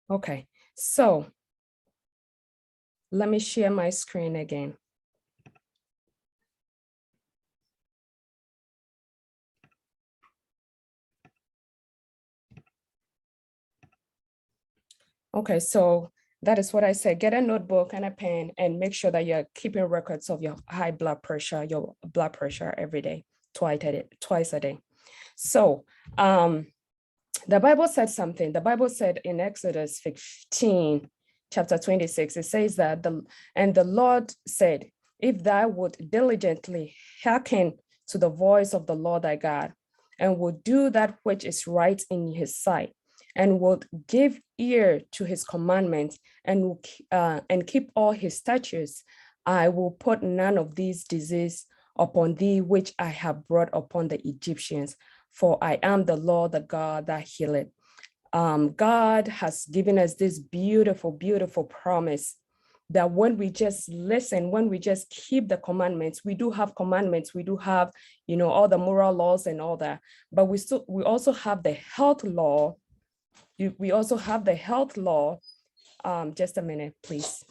Okay, so let me share my screen again. Okay, so that is what I said. Get a notebook and a pen and make sure that you're keeping records of your high blood pressure, your blood pressure every day, twice a day. So the Bible said something. The Bible said in Exodus 15, chapter 26, it says that the Lord said, if thou would diligently hearken to the voice of the Lord thy God, and would do that which is right in his sight, and would give ear to his commandments, and keep all his statutes, I will put none of these diseases upon thee, which I have brought upon the Egyptians, for I am the Lord, the God that healeth. God has given us this beautiful, beautiful promise that when we just listen, when we just keep the commandments, we do have commandments, we do have, all the moral laws and all that, but we also have the health law. We also have the health law. Just a minute, please.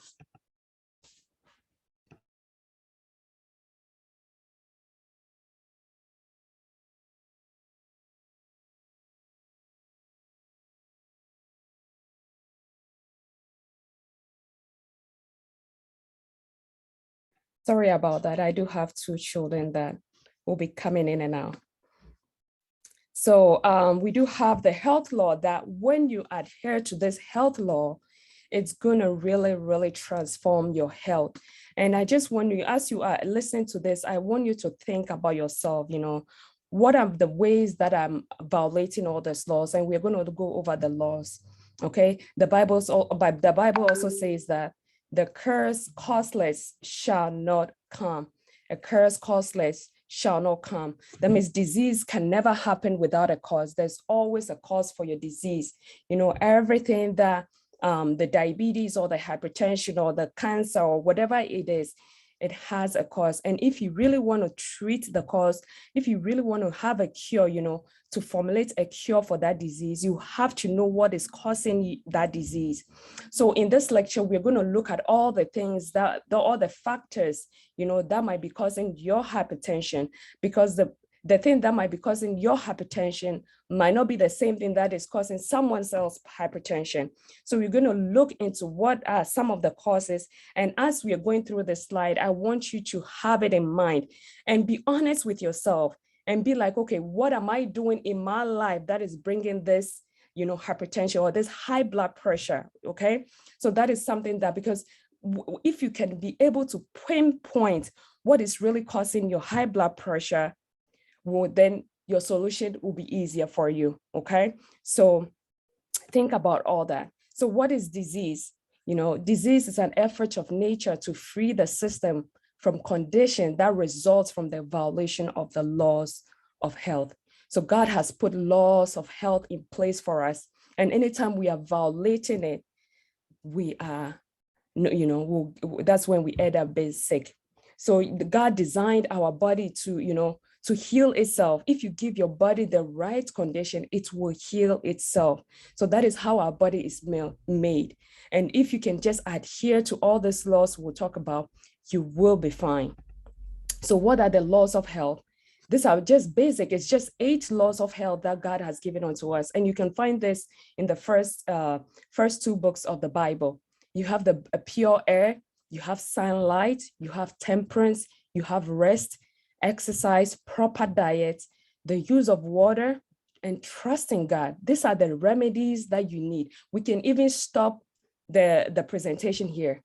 Sorry about that. I do have two children that will be coming in and out. So we do have the health law that when you adhere to this health law, it's going to really, really transform your health. And I just want you, as you are listening to this, I want you to think about yourself, what are the ways that I'm violating all these laws? And we're going to go over the laws, okay? The Bible also says that the curse causeless shall not come. A curse causeless shall not come. That means disease can never happen without a cause. There's always a cause for your disease. Everything that the diabetes or the hypertension or the cancer or whatever it is, it has a cause. And if you really want to treat the cause, if you really want to have a cure, to formulate a cure for that disease, you have to know what is causing that disease. So in this lecture, we're going to look at all the things all the factors, that might be causing your hypertension, because the thing that might be causing your hypertension might not be the same thing that is causing someone else's hypertension. So we're going to look into what are some of the causes. And as we are going through this slide, I want you to have it in mind and be honest with yourself and be like, okay, what am I doing in my life that is bringing this, hypertension or this high blood pressure, okay? So that is something that, because if you can be able to pinpoint what is really causing your high blood pressure, well, then your solution will be easier for you, okay? So think about all that. So what is disease? Disease is an effort of nature to free the system from condition that results from the violation of the laws of health. So God has put laws of health in place for us. And anytime we are violating it, we are, that's when we end up being sick. So God designed our body to heal itself. If you give your body the right condition, it will heal itself. So that is how our body is made. And if you can just adhere to all these laws we'll talk about, you will be fine. So what are the laws of health? These are just basic. It's just 8 laws of health that God has given unto us. And you can find this in the first 2 books of the Bible. You have the pure air, you have sunlight, you have temperance, you have rest, exercise, proper diet, the use of water, and trust in God. These are the remedies that you need. We can even stop the presentation here,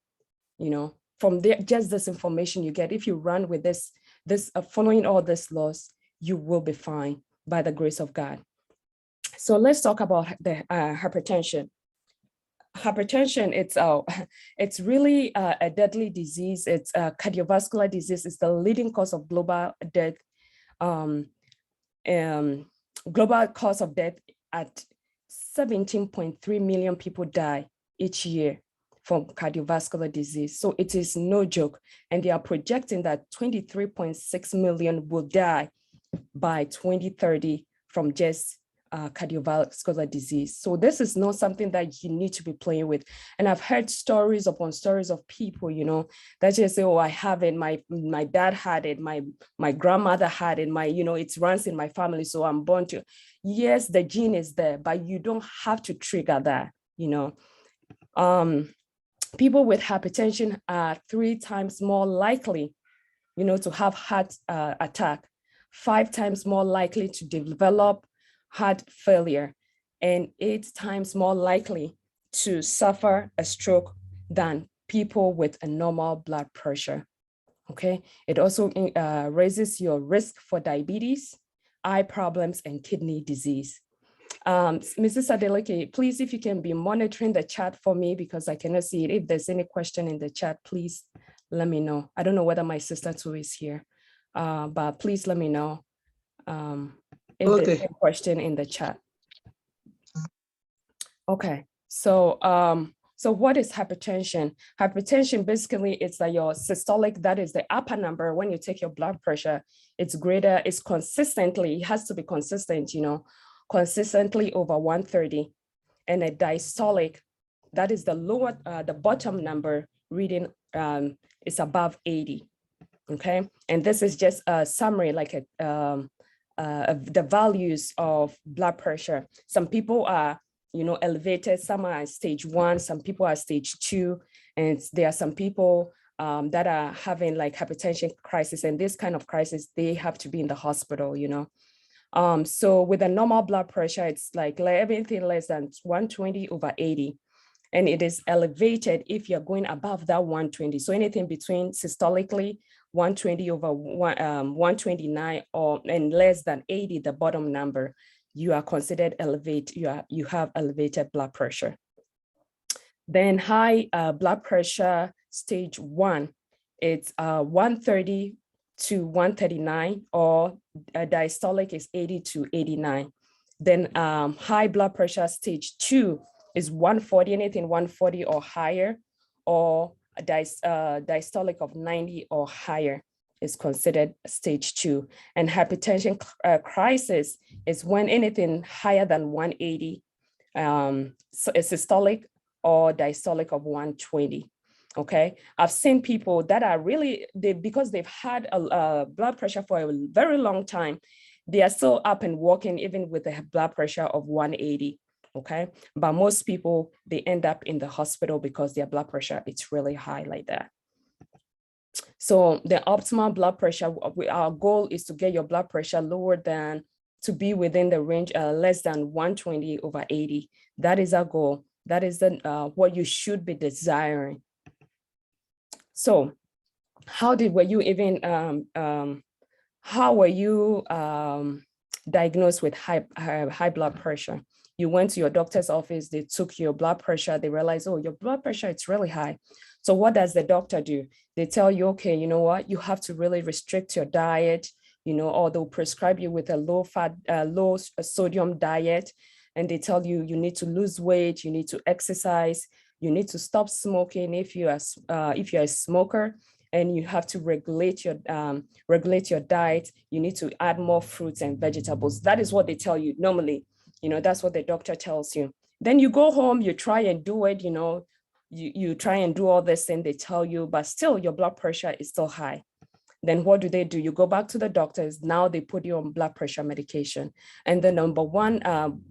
from there, just this information you get. If you run with this following all these laws, you will be fine by the grace of God. So let's talk about the hypertension. Hypertension, it's really a deadly disease. It's a cardiovascular disease. It's the leading cause of global death. Global cause of death at 17.3 million people die each year from cardiovascular disease. So it is no joke. And they are projecting that 23.6 million will die by 2030 from just cardiovascular disease. So this is not something that you need to be playing with. And I've heard stories upon stories of people, that just say, oh, I have it, my dad had it, my grandmother had it, it runs in my family, so I'm born to. Yes, the gene is there, but you don't have to trigger that, People with hypertension are 3 times more likely, to have heart attack, 5 times more likely to develop heart failure, and 8 times more likely to suffer a stroke than people with a normal blood pressure. Okay, it also raises your risk for diabetes, eye problems, and kidney disease. Mrs. Adeleke, please, if you can be monitoring the chat for me, because I cannot see it. If there's any question in the chat, please let me know. I don't know whether my sister too is here, but please let me know if there's a question in the chat. Okay, so what is hypertension? Hypertension, basically, it's like your systolic, that is the upper number. When you take your blood pressure, it's greater, it's consistently, it has to be consistent, consistently over 130. And a diastolic, that is the lower, the bottom number reading is above 80, okay? And this is just a summary, like the values of blood pressure. Some people are, elevated, some are stage 1, some people are stage 2, and there are some people that are having like hypertension crisis, and this kind of crisis, they have to be in the hospital, So with a normal blood pressure, it's like everything less than 120 over 80. And it is elevated if you're going above that 120. So anything between systolically 120 over 129 and less than 80, the bottom number, you are considered elevated, you have elevated blood pressure. Then high blood pressure, stage 1, it's 130 to 139, or diastolic is 80 to 89. Then high blood pressure, stage 2, is 140, anything 140 or higher, or a diastolic of 90 or higher is considered stage 2. And hypertension crisis is when anything higher than 180, so a systolic or diastolic of 120. Okay, I've seen people that are really, because they've had a blood pressure for a very long time, they are still up and walking even with a blood pressure of 180. Okay, but most people, they end up in the hospital because their blood pressure, it's really high like that. So the optimal blood pressure, our goal is to get your blood pressure lower than, to be within the range less than 120 over 80. That is our goal. That is what you should be desiring. So how were you diagnosed with high blood pressure? You went to your doctor's office, they took your blood pressure, they realized, oh, your blood pressure, it's really high. So what does the doctor do? They tell you, okay, you know what, you have to really restrict your diet, or they'll prescribe you with a low fat, low sodium diet. And they tell you, you need to lose weight, you need to exercise, you need to stop smoking if you're a smoker, and you have to regulate your diet. You need to add more fruits and vegetables. That is what they tell you normally. That's what the doctor tells you. Then you go home, you try and do it, you try and do all this thing they tell you, but still your blood pressure is still high. Then what do? You go back to the doctors. Now they put you on blood pressure medication. And the number one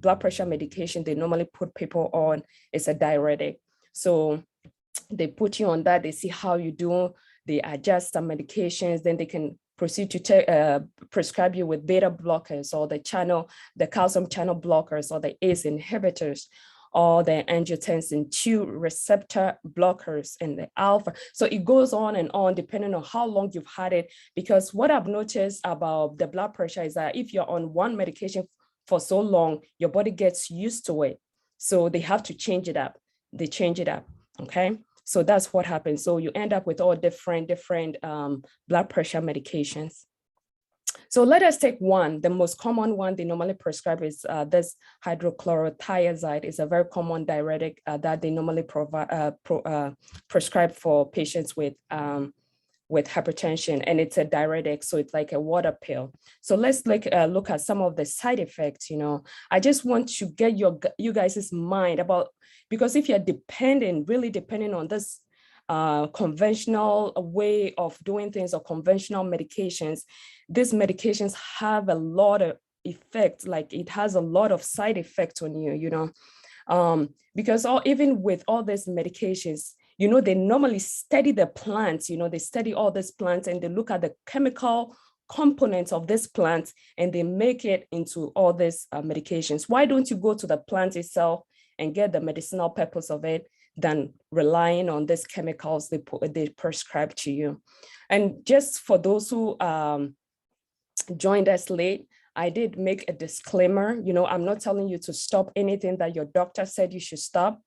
blood pressure medication they normally put people on is a diuretic. So they put you on that, they see how you do, they adjust some medications, then they can proceed to prescribe you with beta blockers, or the calcium channel blockers, or the ACE inhibitors, or the angiotensin 2 receptor blockers, and the alpha. So it goes on and on depending on how long you've had it. Because what I've noticed about the blood pressure is that if you're on one medication for so long, your body gets used to it. So they have to change it up. They change it up, okay? So that's what happens. So you end up with all different blood pressure medications. So let us take one. The most common one they normally prescribe is this hydrochlorothiazide. Is a very common diuretic that they normally prescribe for patients with with hypertension, and it's a diuretic, so it's like a water pill. So let's look at some of the side effects. I just want to get you guys' mind about, because if you're really depending on this conventional way of doing things or conventional medications, these medications have a lot of effects, like it has a lot of side effects on you, because even with all these medications, they normally study the plants, they study all these plants and they look at the chemical components of this plant and they make it into all these medications. Why don't you go to the plant itself and get the medicinal purpose of it than relying on these chemicals they prescribe to you? And just for those who joined us late, I did make a disclaimer. I'm not telling you to stop anything that your doctor said you should stop.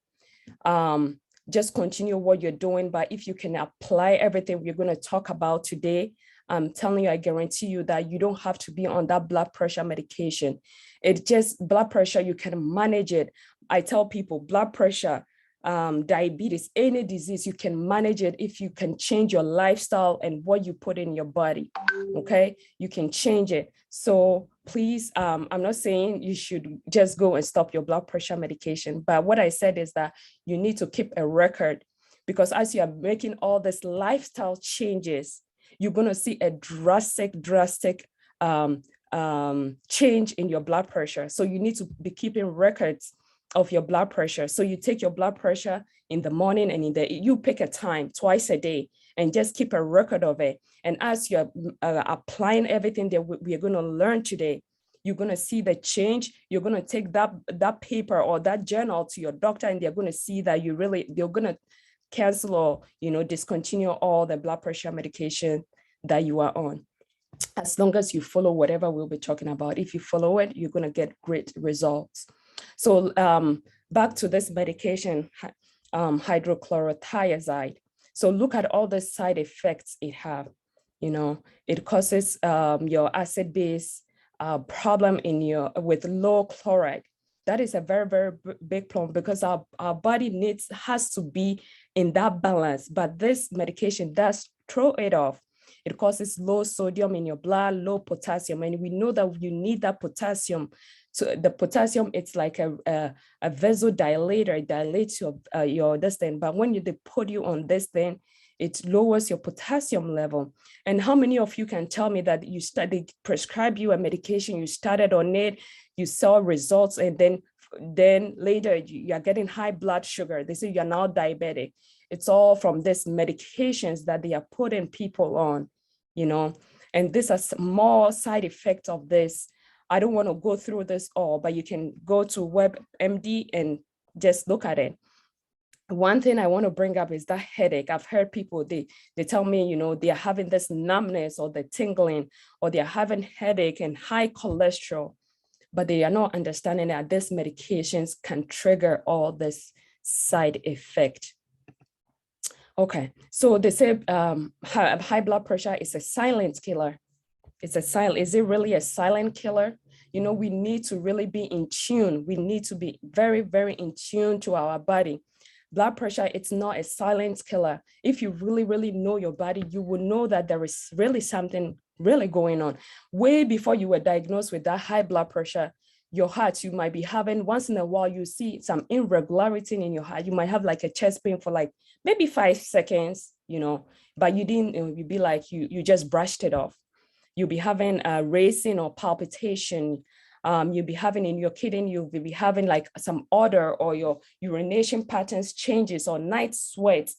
Just continue what you're doing. But if you can apply everything we're going to talk about today, I'm telling you, I guarantee you that you don't have to be on that blood pressure medication. It just, blood pressure, you can manage it. I tell people blood pressure, diabetes, any disease, you can manage it if you can change your lifestyle and what you put in your body. Okay, you can change it. So please, I'm not saying you should just go and stop your blood pressure medication, but what I said is that you need to keep a record, because as you are making all these lifestyle changes, you're going to see a drastic change in your blood pressure. So you need to be keeping records of your blood pressure. So you take your blood pressure in the morning and you pick a time twice a day and just keep a record of it. And as you're applying everything that we are going to learn today, you're going to see the change. You're going to take that paper or that journal to your doctor, and they're going to see that they're going to cancel or discontinue all the blood pressure medication that you are on, as long as you follow whatever we'll be talking about. If you follow it, you're going to get great results. So back to this medication, hydrochlorothiazide. So look at all the side effects it have. It causes your acid base problem with low chloride. That is a very, very big problem, because our body has to be in that balance. But this medication does throw it off. It causes low sodium in your blood, low potassium. And we know that you need that potassium. So the potassium, it's like a vasodilator. It dilates your this thing. But when they put you on this thing, it lowers your potassium level. And how many of you can tell me that they prescribe you a medication, you started on it, you saw results, and then later you are getting high blood sugar. They say you're now diabetic. It's all from these medications that they are putting people on, and these are small side effects of this. I don't want to go through this all, but you can go to WebMD and just look at it. One thing I want to bring up is that headache. I've heard people, they tell me, they are having this numbness or the tingling, or they are having headache and high cholesterol, but they are not understanding that these medications can trigger all this side effect. Okay, so they say high blood pressure is a silent killer. Is it really a silent killer? We need to really be in tune. We need to be very, very in tune to our body. Blood pressure, it's not a silent killer. If you really, really know your body, you will know that there is really something really going on. Way before you were diagnosed with that high blood pressure, your heart, you might be having, once in a while, you see some irregularity in your heart. You might have like a chest pain for like maybe 5 seconds, but you didn't, you'd be like, you just brushed it off. You'll be having a racing or palpitation. You'll be having in your kidney, you'll be having like some odor, or your urination patterns changes, or night sweats.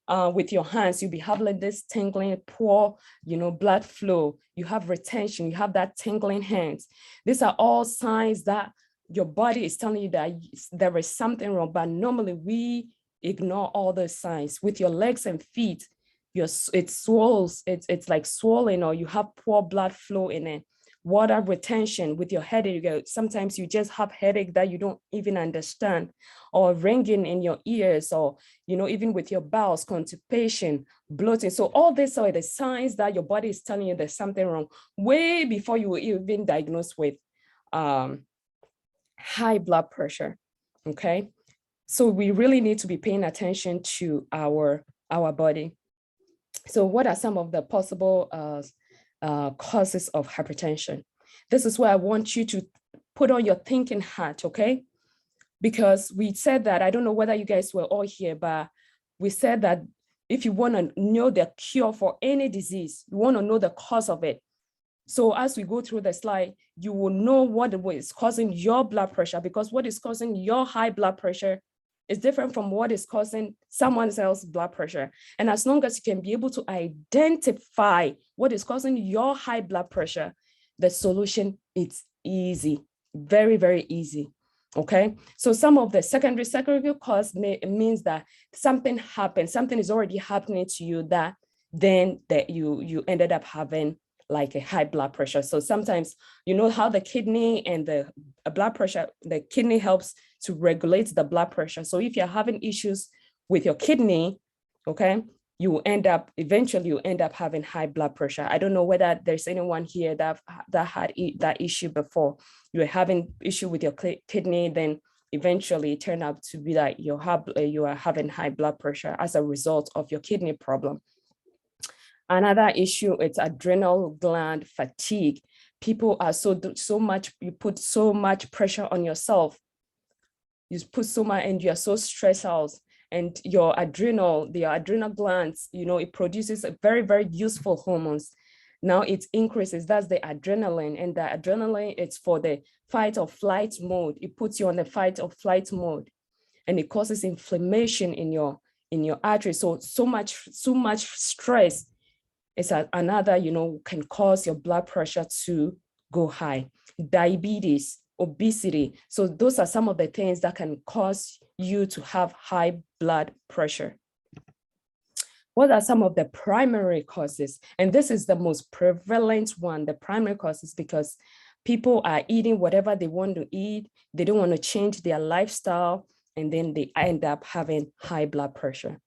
With your hands, you'll be having this tingling, poor, blood flow. You have retention, you have that tingling hands. These are all signs that your body is telling you that there is something wrong, but normally we ignore all those signs. With your legs and feet, it swells, it's like swollen, or you have poor blood flow in it. Water retention. With your headache, sometimes you just have headache that you don't even understand, or ringing in your ears, or even with your bowels, constipation, bloating. So all these are the signs that your body is telling you there's something wrong, way before you were even diagnosed with high blood pressure. Okay, so we really need to be paying attention to our body. So what are some of the possible causes of hypertension? This is where I want you to put on your thinking hat, okay? Because we said that, I don't know whether you guys were all here, but we said that if you want to know the cure for any disease, you want to know the cause of it. So as we go through the slide, you will know what is causing your blood pressure, because what is causing your high blood pressure is different from what is causing someone else's blood pressure. And as long as you can be able to identify what is causing your high blood pressure, the solution is easy, very, very easy. Okay, so some of the secondary cause means that something happened, something is already happening to you that then that you ended up having like a high blood pressure. So sometimes, you know how the kidney and the blood pressure, the kidney helps to regulate the blood pressure. So if you're having issues with your kidney, okay, eventually you end up having high blood pressure. I don't know whether there's anyone here that had that issue before. You were having issue with your kidney, then eventually it turned out to be that you are having high blood pressure as a result of your kidney problem. Another issue is adrenal gland fatigue. People are you put so much pressure on yourself. You put so much and you're so stressed out, and your adrenal glands, you know, it produces a very, very useful hormones. Now it increases, that's the adrenaline, and the adrenaline, it's for the fight or flight mode. It puts you on the fight or flight mode, and it causes inflammation in your arteries. So much stress is another, you know, can cause your blood pressure to go high. Diabetes, obesity. So those are some of the things that can cause you to have high blood pressure. What are some of the primary causes? And this is the most prevalent one, the primary causes, because people are eating whatever they want to eat. They don't want to change their lifestyle, and then they end up having high blood pressure.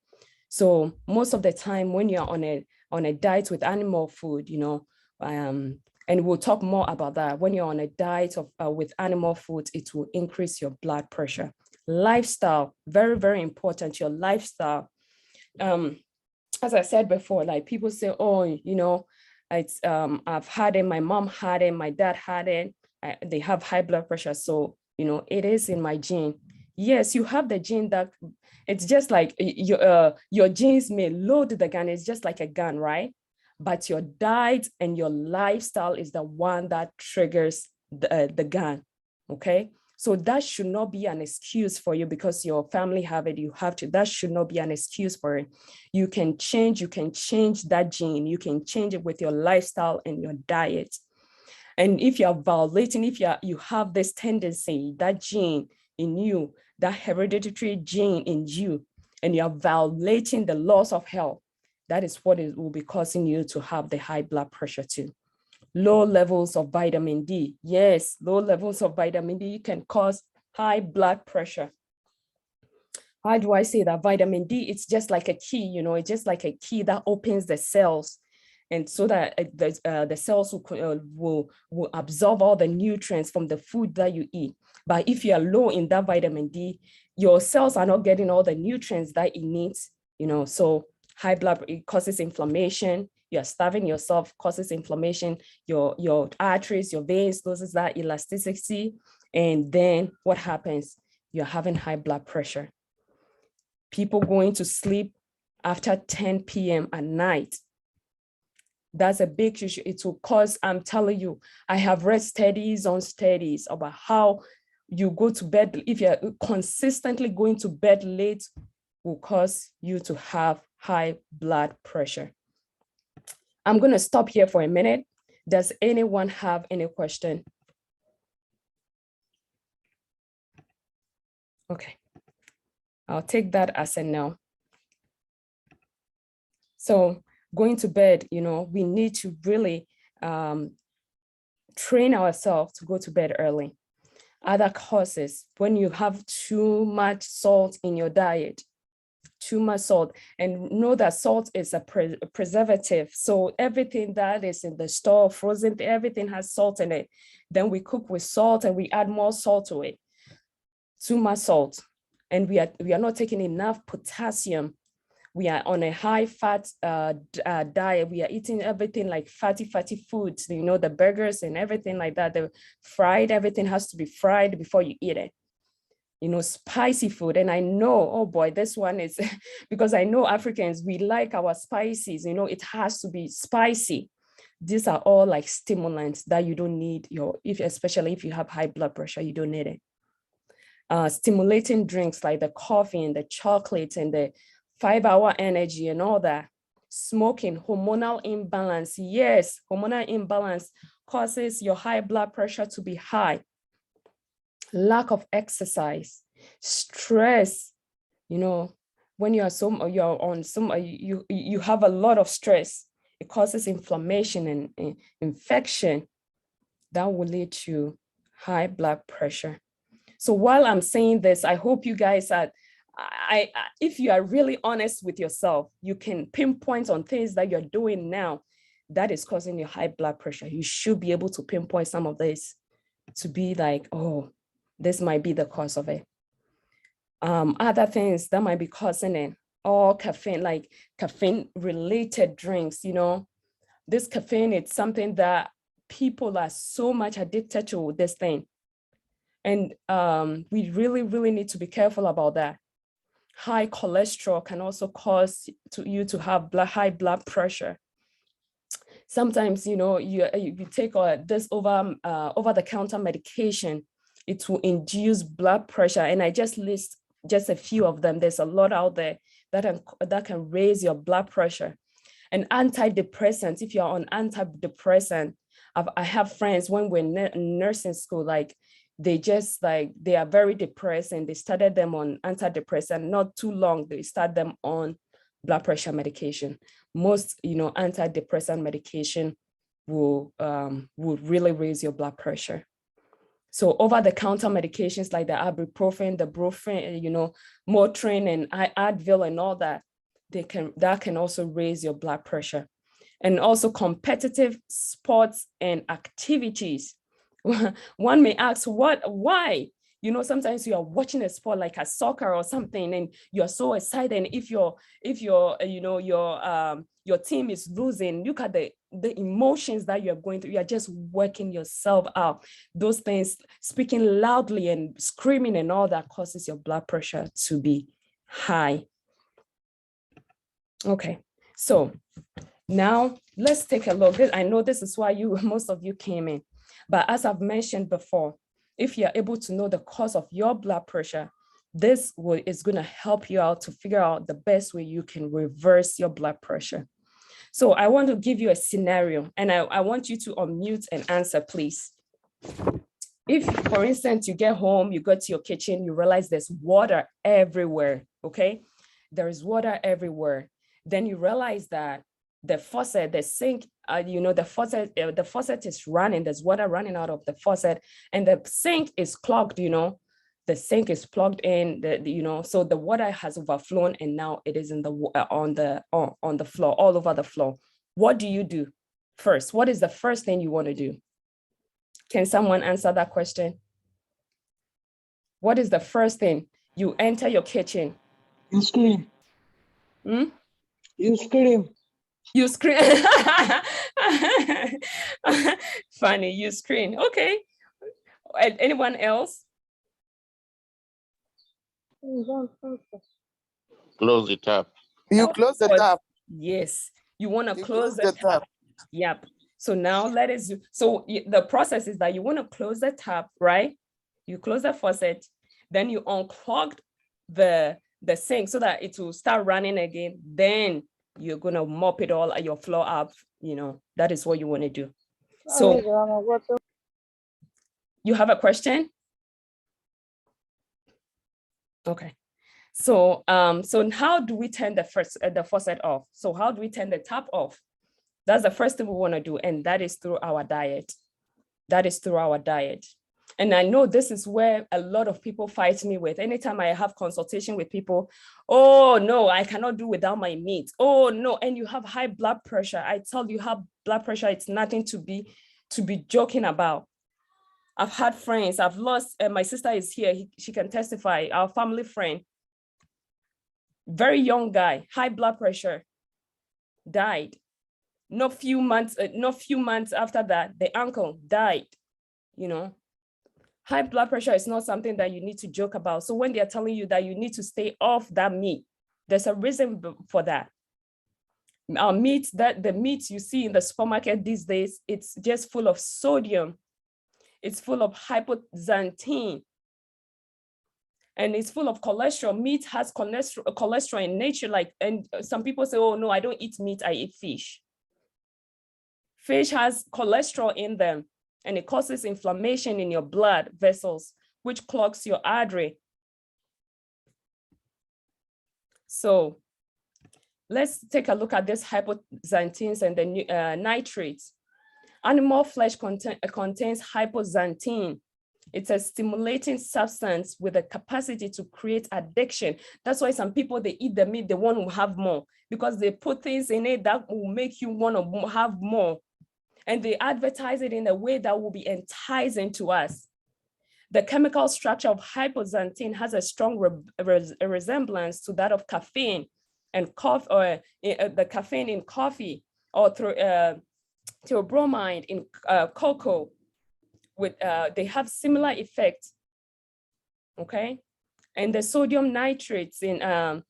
So most of the time when you're on a diet with animal food, you know, and we'll talk more about that. When you're on a diet with animal foods, it will increase your blood pressure. Lifestyle, very, very important, your lifestyle. As I said before, like people say, oh, you know, I've had it, my mom had it, my dad had it, they have high blood pressure. So, you know, it is in my gene. Yes, you have the gene that it's just like your genes may load the gun. It's just like a gun, right? But your diet and your lifestyle is the one that triggers the gun, okay? So that should not be an excuse for you because your family have it, you have to. That should not be an excuse for it. You can change that gene. You can change it with your lifestyle and your diet. And if you're violating, if you have this tendency, that gene in you, that hereditary gene in you, and you're violating the laws of health, that is what it will be causing you to have the high blood pressure too. Low levels of vitamin D. Yes, low levels of vitamin D can cause high blood pressure. How do I say that? Vitamin D, it's just like a key, you know, it's just like a key that opens the cells. And so that the cells will absorb all the nutrients from the food that you eat. But if you are low in that vitamin D, your cells are not getting all the nutrients that it needs, you know, so high blood, it causes inflammation. You're starving yourself, causes inflammation, your arteries, your veins, loses that elasticity. And then what happens? You're having high blood pressure. People going to sleep after 10 p.m. at night. That's a big issue. It will cause, I'm telling you, I have read studies on studies about how you go to bed, if you're consistently going to bed late, will cause you to have high blood pressure. I'm going to stop here for a minute. Does anyone have any question? Okay, I'll take that as a no. So going to bed, you know, we need to really train ourselves to go to bed early. Other causes, when you have too much salt in your diet, too much salt, and know that salt is a preservative. So everything that is in the store, frozen, everything has salt in it. Then we cook with salt and we add more salt to it. Too much salt. And we are not taking enough potassium. We are on a high fat diet. We are eating everything like fatty foods, you know, the burgers and everything like that. The fried, everything has to be fried before you eat it. You know, spicy food. And I know, oh boy, this one is because I know Africans, we like our spices, you know, it has to be spicy. These are all like stimulants that you don't need especially if you have high blood pressure, you don't need it. Stimulating drinks like the coffee and the chocolate and the 5-hour energy and all that. Smoking, hormonal imbalance. Yes, hormonal imbalance causes your high blood pressure to be high. Lack of exercise, stress, you know, when you have a lot of stress, it causes inflammation and infection that will lead to high blood pressure. So while I'm saying this, I hope you guys if you are really honest with yourself, you can pinpoint on things that you're doing now that is causing your high blood pressure. You should be able to pinpoint some of this to be like, oh, this might be the cause of it. Other things that might be causing it, all caffeine, like caffeine related drinks, you know, this caffeine, it's something that people are so much addicted to this thing. And we really, really need to be careful about that. High cholesterol can also cause you to have high blood pressure. Sometimes, you know, you take this over-the-counter medication, it will induce blood pressure. And I just list just a few of them. There's a lot out there that can raise your blood pressure. And antidepressants, if you're on antidepressant, I have friends when we're in nursing school, like they are very depressed and they started them on antidepressant. Not too long, they start them on blood pressure medication. Most, you know, antidepressant medication will really raise your blood pressure. So over-the-counter medications like the ibuprofen, the brufen, you know, Motrin and Advil and all that, that can also raise your blood pressure. And also competitive sports and activities. One may ask, why? You know, sometimes you are watching a sport like a soccer or something, and you're so excited. And if your team is losing, look at the emotions that you're going through. You're just working yourself out. Those things, speaking loudly and screaming and all that, causes your blood pressure to be high. Okay, so now let's take a look. I know this is why most of you came in, but as I've mentioned before, if you're able to know the cause of your blood pressure, this is going to help you out to figure out the best way you can reverse your blood pressure. So I want to give you a scenario, and I want you to unmute and answer, please. If, for instance, you get home, you go to your kitchen, you realize there's water everywhere, okay? There is water everywhere. Then you realize that the faucet, the sink, the faucet is running, there's water running out of the faucet, and the sink is clogged, you know, the sink is plugged in, so the water has overflown, and now it is on the floor, all over the floor. What do you do first? What is the first thing you want to do? Can someone answer that question? What is the first thing? You enter your kitchen. You scream. Hmm? You scream. You scream. Funny, you scream. Okay. Anyone else? Close the tap. You close the tap. Yes. You want to close the tap. Yep. So now so the process is that you want to close the tap, right? You close the faucet, then you unclog the sink so that it will start running again. Then you're going to mop it all your floor up, you know, that is what you want to do. So you have a question? Okay. So how do we turn the faucet off? So how do we turn the tap off? That's the first thing we want to do, and that is through our diet. That is through our diet. And I know this is where a lot of people fight me with. Anytime I have consultation with people, oh no, I cannot do without my meat. Oh no, and you have high blood pressure. I tell you, have blood pressure, it's nothing to be joking about. I've had friends, I've lost, my sister is here, she can testify, our family friend. Very young guy, high blood pressure, died. Not few months after that, the uncle died, you know. High blood pressure is not something that you need to joke about. So when they're telling you that you need to stay off that meat, there's a reason for that. The meat you see in the supermarket these days, it's just full of sodium. It's full of hypoxanthine. And it's full of cholesterol. Meat has cholesterol in nature. And some people say, oh no, I don't eat meat, I eat fish. Fish has cholesterol in them, and it causes inflammation in your blood vessels, which clogs your artery. So let's take a look at this hypoxanthines and the nitrates. Animal flesh contains hypoxanthine. It's a stimulating substance with a capacity to create addiction. That's why some people, they eat the meat, they want to have more because they put things in it that will make you want to have more. And they advertise it in a way that will be enticing to us. The chemical structure of hypoxanthine has a strong resemblance to that of caffeine and coffee, or the caffeine in coffee, or through theobromide in cocoa. They have similar effects, okay? And the sodium nitrates in the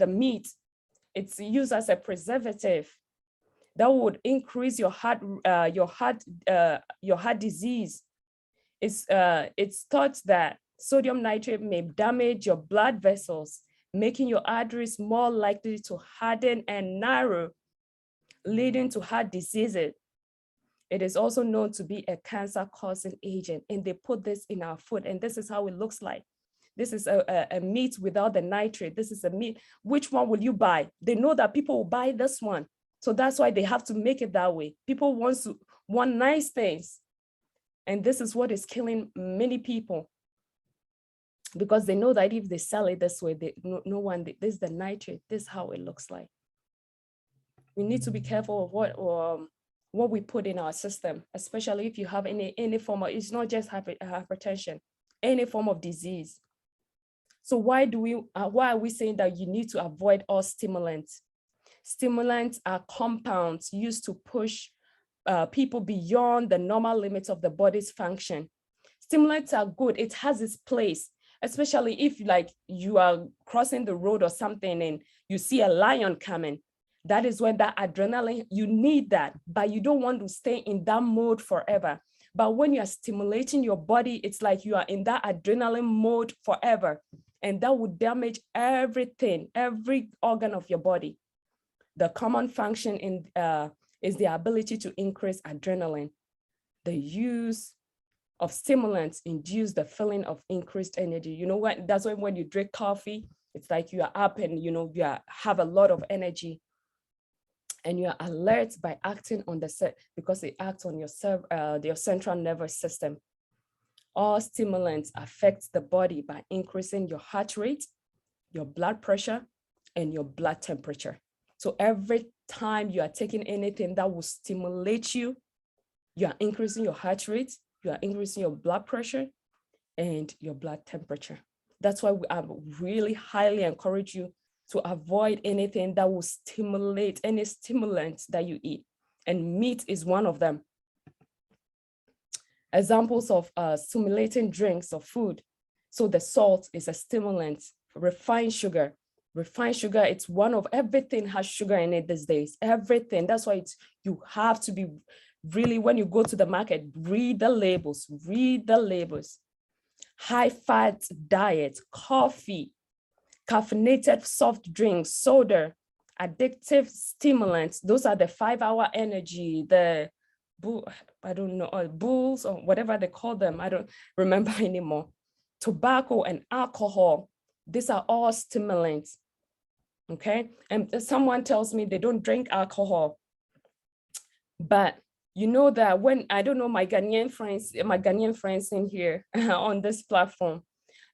meat, it's used as a preservative that would increase your heart disease. It's thought that sodium nitrate may damage your blood vessels, making your arteries more likely to harden and narrow, leading to heart diseases. It is also known to be a cancer-causing agent, and they put this in our food, and this is how it looks like. This is a meat without the nitrate. This is a meat. Which one will you buy? They know that people will buy this one. So that's why they have to make it that way. People want nice things. And this is what is killing many people, because they know that if they sell it this way, this is the nitrate, this is how it looks like. We need to be careful of what we put in our system, especially if you have any form of, it's not just hypertension, any form of disease. So why are we saying that you need to avoid all stimulants? Stimulants are compounds used to push people beyond the normal limits of the body's function. Stimulants are good, it has its place, especially if like you are crossing the road or something and you see a lion coming. That is when that adrenaline, you need that, but you don't want to stay in that mode forever. But when you are stimulating your body, it's like you are in that adrenaline mode forever. And that would damage everything, every organ of your body. The common function is the ability to increase adrenaline. The use of stimulants induce the feeling of increased energy. You know what? That's why when you drink coffee, it's like you are up and you have a lot of energy. And you are alert by acting on the set because it acts on your central nervous system. All stimulants affect the body by increasing your heart rate, your blood pressure, and your blood temperature. So every time you are taking anything that will stimulate you, you are increasing your heart rate, you are increasing your blood pressure and your blood temperature. That's why I really highly encourage you to avoid anything that will stimulate, any stimulants that you eat. And meat is one of them. Examples of stimulating drinks or food. So the salt is a stimulant. Refined sugar, it's one of, everything has sugar in it these days, everything. That's why you have to be really, when you go to the market, read the labels. High fat diet, coffee, caffeinated soft drinks, soda, addictive stimulants. Those are the 5-hour energy, I don't know, bulls or whatever they call them. I don't remember anymore. Tobacco and alcohol. These are all stimulants. Okay. And someone tells me they don't drink alcohol, but you know that when, I don't know, my Ghanaian friends in here on this platform,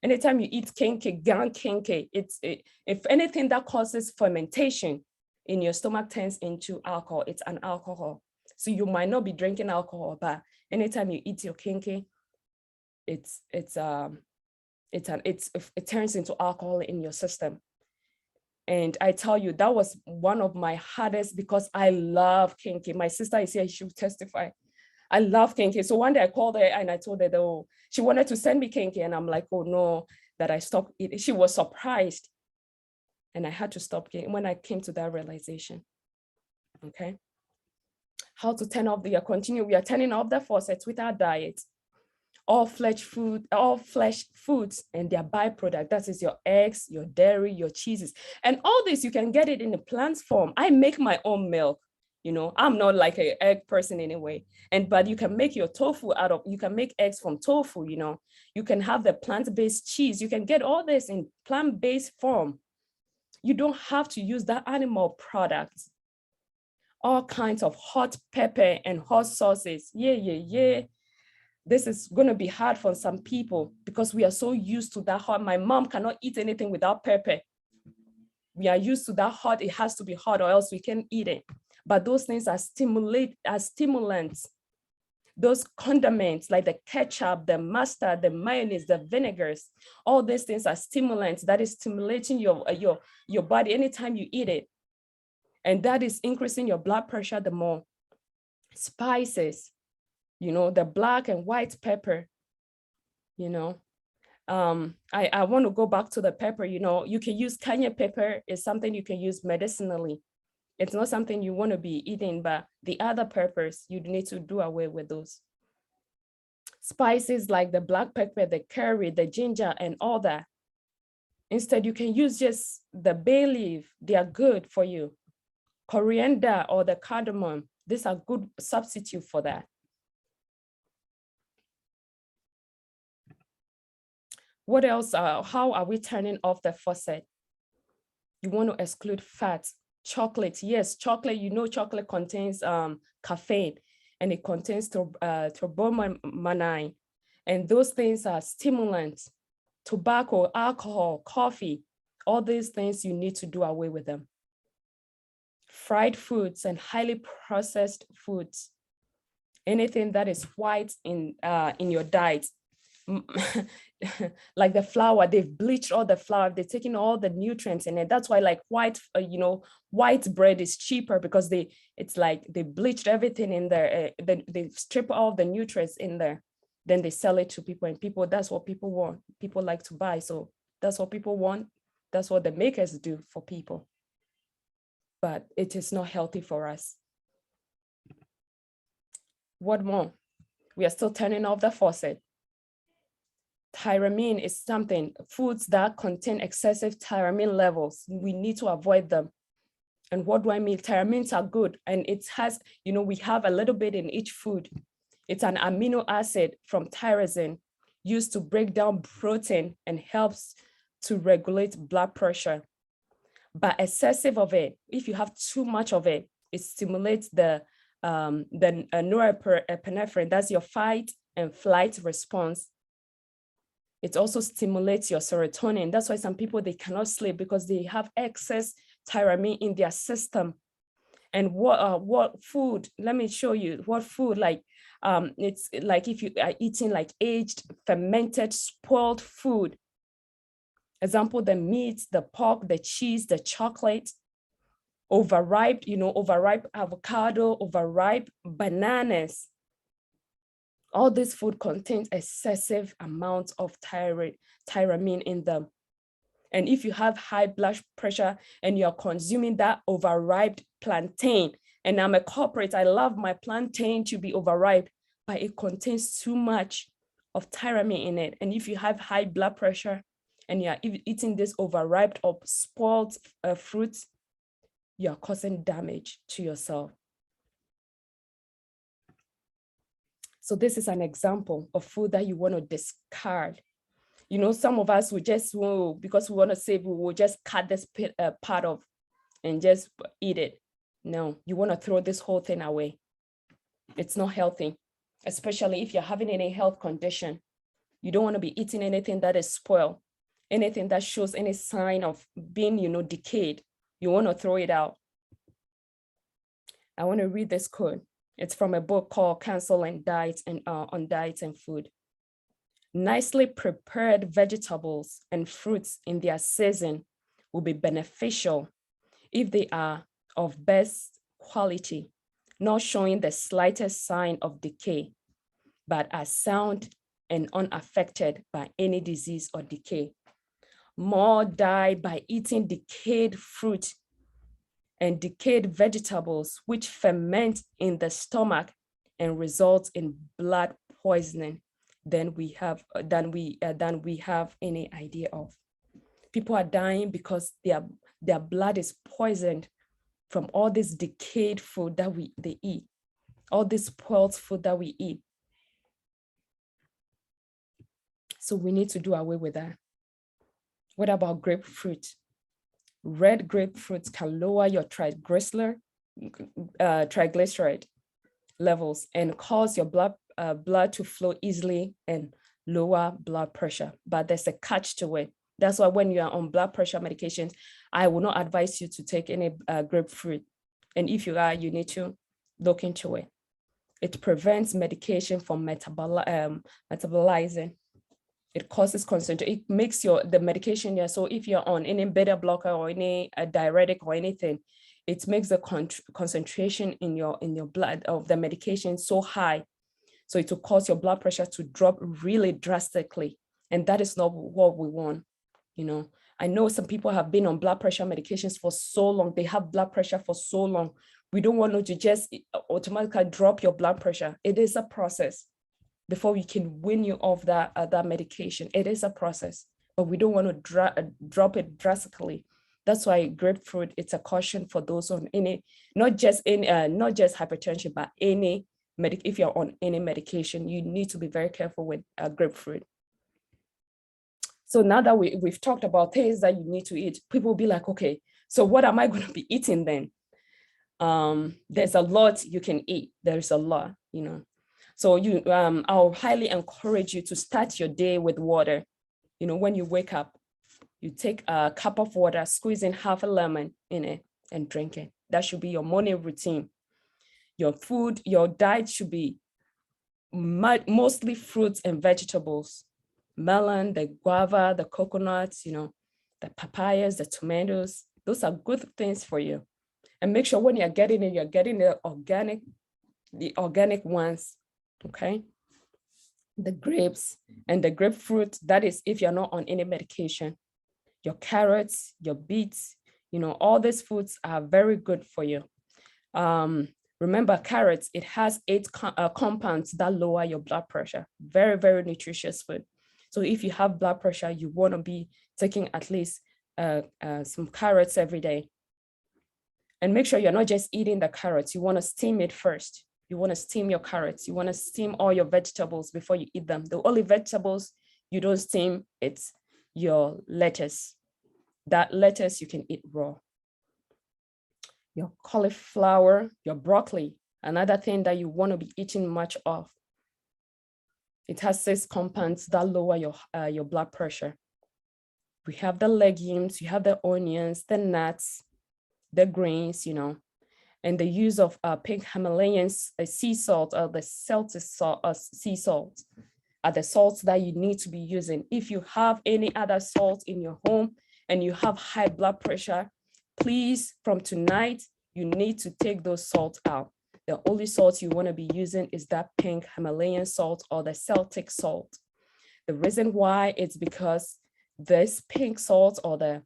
anytime you eat kenke, if anything that causes fermentation in your stomach turns into alcohol, it's an alcohol. So you might not be drinking alcohol, but anytime you eat your kenke, it turns into alcohol in your system. And I tell you, that was one of my hardest because I love kinky. My sister is here, she will testify. I love kinky. So one day I called her and I told her that, oh, she wanted to send me kinky. And I'm like, oh no, that I stopped it. She was surprised. And I had to stop when I came to that realization. Okay. How to turn off the continue. We are turning off the faucets with our diet. All flesh foods and their byproduct. That is your eggs, your dairy, your cheeses. And all this, you can get it in the plant form. I make my own milk. You know, I'm not like an egg person anyway. But you can make your tofu you can make eggs from tofu, you know. You can have the plant-based cheese. You can get all this in plant-based form. You don't have to use that animal products. All kinds of hot pepper and hot sauces. Yeah. This is going to be hard for some people because we are so used to that hot. My mom cannot eat anything without pepper. We are used to that hot. It has to be hot or else we can't eat it. But those things are stimulants. Those condiments like the ketchup, the mustard, the mayonnaise, the vinegars, all these things are stimulants that is stimulating your body anytime you eat it. And that is increasing your blood pressure the more. Spices, you know, the black and white pepper, you know. I want to go back to the pepper, you know, you can use cayenne pepper is something you can use medicinally. It's not something you want to be eating, but the other peppers, you need to do away with those. Spices like the black pepper, the curry, the ginger, and all that. Instead, you can use just the bay leaf. They are good for you. Coriander or the cardamom, these are good substitute for that. What else? How are we turning off the faucet? You want to exclude fat. Chocolate, yes, chocolate, you know, chocolate contains caffeine and it contains turbomamine. And those things are stimulants. Tobacco, alcohol, coffee, all these things, you need to do away with them. Fried foods and highly processed foods. Anything that is white in your diet. Like the flour, they've bleached all the flour, they've taken all the nutrients in it. That's why like white bread is cheaper because it's like they bleached everything in there. They strip all the nutrients in there. Then they sell it to people, and people, that's what people want. People like to buy. So that's what people want. That's what the makers do for people. But it is not healthy for us. What more? We are still turning off the faucet. Tyramine is something, foods that contain excessive tyramine levels, we need to avoid them. And what do I mean? Tyramines are good, and it has, you know, we have a little bit in each food. It's an amino acid from tyrosine used to break down protein and helps to regulate blood pressure. But excessive of it, if you have too much of it, it stimulates the norepinephrine, that's your fight and flight response. It also stimulates your serotonin. That's why some people, they cannot sleep because they have excess tyramine in their system. And what food, let me show you what food, like it's like if you are eating like aged, fermented, spoiled food. Example, the meat, the pork, the cheese, the chocolate, overripe, you know, overripe avocado, overripe bananas. All this food contains excessive amounts of tyramine in them. And if you have high blood pressure and you're consuming that overripe plantain, and I'm a corporate, I love my plantain to be overripe, but it contains too much of tyramine in it. And if you have high blood pressure and you're eating this overripe or spoiled fruits, you're causing damage to yourself. So this is an example of food that you want to discard. You know, some of us will just, because we want to save, we will just cut this part off and just eat it. No, you want to throw this whole thing away. It's not healthy, especially if you're having any health condition. You don't want to be eating anything that is spoiled, anything that shows any sign of being, you know, decayed. You want to throw it out. I want to read this quote. It's from a book called Counsel and Diet and on Diet and Food. Nicely prepared vegetables and fruits in their season will be beneficial if they are of best quality, not showing the slightest sign of decay, but are sound and unaffected by any disease or decay. More die by eating decayed fruit and decayed vegetables, which ferment in the stomach and result in blood poisoning than we have any idea of. People are dying because their blood is poisoned from all this decayed food that they eat, all this spoiled food that we eat. So we need to do away with that. What about grapefruit? Red grapefruit can lower your triglyceride levels and cause your blood to flow easily and lower blood pressure. But there's a catch to it. That's why when you are on blood pressure medications, I will not advise you to take any grapefruit. And if you are, you need to look into it. It prevents medication from metabolizing. It causes concentration. It makes the medication, yeah. So if you're on any beta blocker or any diuretic or anything, it makes the concentration in your blood of the medication so high. So it will cause your blood pressure to drop really drastically. And that is not what we want. You know, I know some people have been on blood pressure medications for so long. They have blood pressure for so long. We don't want to just automatically drop your blood pressure. It is a process before we can wean you off that medication. It is a process, but we don't want to drop it drastically. That's why grapefruit, it's a caution for those on any, not just hypertension, but any if you're on any medication, you need to be very careful with grapefruit. So now that we've talked about things that you need to eat, people will be like, okay, so what am I going to be eating then? There's a lot you can eat. There's a lot, you know. So I'll highly encourage you to start your day with water. You know, when you wake up, you take a cup of water, squeeze in half a lemon in it and drink it. That should be your morning routine. Your food, your diet should be mostly fruits and vegetables. Melon, the guava, the coconuts, you know, the papayas, the tomatoes. Those are good things for you. And make sure when you're getting the organic ones, okay? The grapes and the grapefruit, that is if you're not on any medication. Your carrots, your beets, you know, all these foods are very good for you. Remember, carrots, it has 8 compounds that lower your blood pressure. Very, very nutritious food. So if you have blood pressure, you want to be taking at least some carrots every day. And make sure you're not just eating the carrots. You want to steam it first. You want to steam your carrots. You want to steam all your vegetables before you eat them. The only vegetables you don't steam, it's your lettuce. That lettuce you can eat raw. Your cauliflower, your broccoli, another thing that you want to be eating much of. It has 6 compounds that lower your blood pressure. We have the legumes, you have the onions, the nuts, the grains, you know, and the use of pink Himalayan sea salt or the Celtic sea salt are the salts that you need to be using. If you have any other salt in your home and you have high blood pressure, please, from tonight, you need to take those salts out. The only salt you want to be using is that pink Himalayan salt or the Celtic salt. The reason why it's because this pink salt or the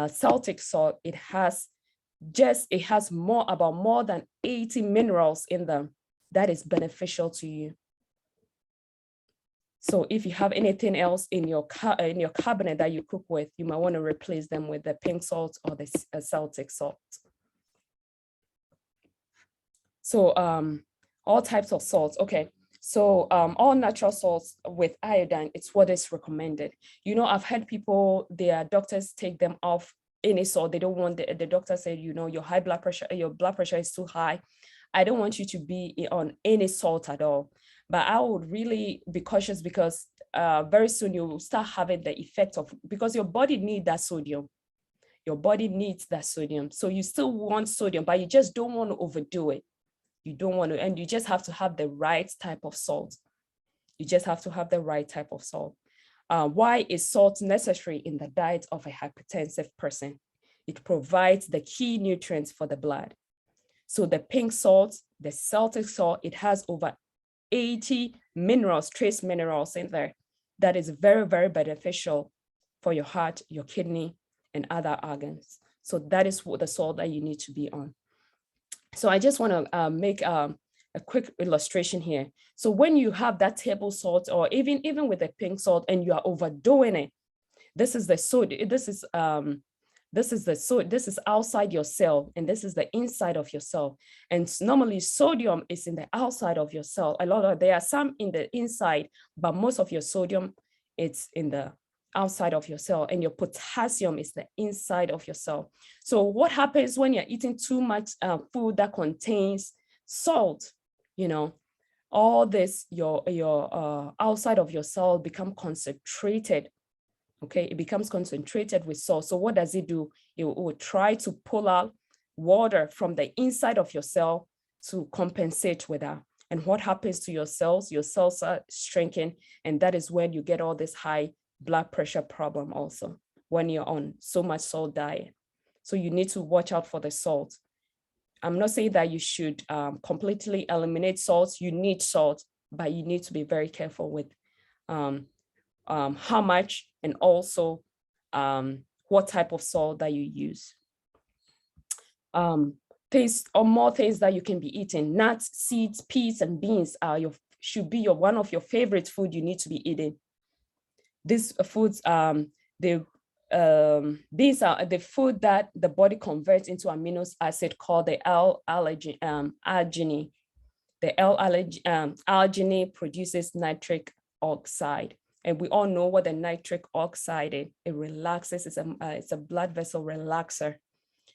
Celtic salt, it has more than 80 minerals in them that is beneficial to you. So if you have anything else in your cabinet that you cook with, you might want to replace them with the pink salt or the Celtic salt. So all types of salts. Okay. So all natural salts with iodine, it's what is recommended. You know, I've had people, their doctors take them off any salt. They don't want the doctor said, you know, your blood pressure is too high. I don't want you to be on any salt at all. But I would really be cautious because very soon you will start having the effect of, because your body needs that sodium. Your body needs that sodium. So you still want sodium, but you just don't want to overdo it. You don't want to, and you just have to have the right type of salt. You just have to have the right type of salt. Why is salt necessary in the diet of a hypertensive person? It provides the key nutrients for the blood. So the pink salt, the Celtic salt, it has over 80 minerals, trace minerals in there that is very, very beneficial for your heart, your kidney, and other organs. So that is what the salt that you need to be on. So I just want to make a quick illustration here. So when you have that table salt, or even with the pink salt, and you are overdoing it, this is the sodium. This is outside your cell, and this is the inside of your cell. And normally sodium is in the outside of your cell. There are some in the inside, but most of your sodium, it's in the outside of your cell, and your potassium is the inside of your cell. So what happens when you're eating too much food that contains salt? All this, your outside of your cell become concentrated. Okay, it becomes concentrated with salt. So what does it do? It will try to pull out water from the inside of your cell to compensate with that. And what happens to your cells? Your cells are shrinking, and that is when you get all this high blood pressure problem also, when you're on so much salt diet. So you need to watch out for the salt. I'm not saying that you should completely eliminate salt. You need salt, but you need to be very careful with how much, and also what type of salt that you use. Things or more things that you can be eating: nuts, seeds, peas, and beans should be one of your favorite food you need to be eating. These foods, these are the food that the body converts into amino acid called the L-arginine. The L-arginine produces nitric oxide. And we all know what the nitric oxide is. It relaxes, it's a blood vessel relaxer.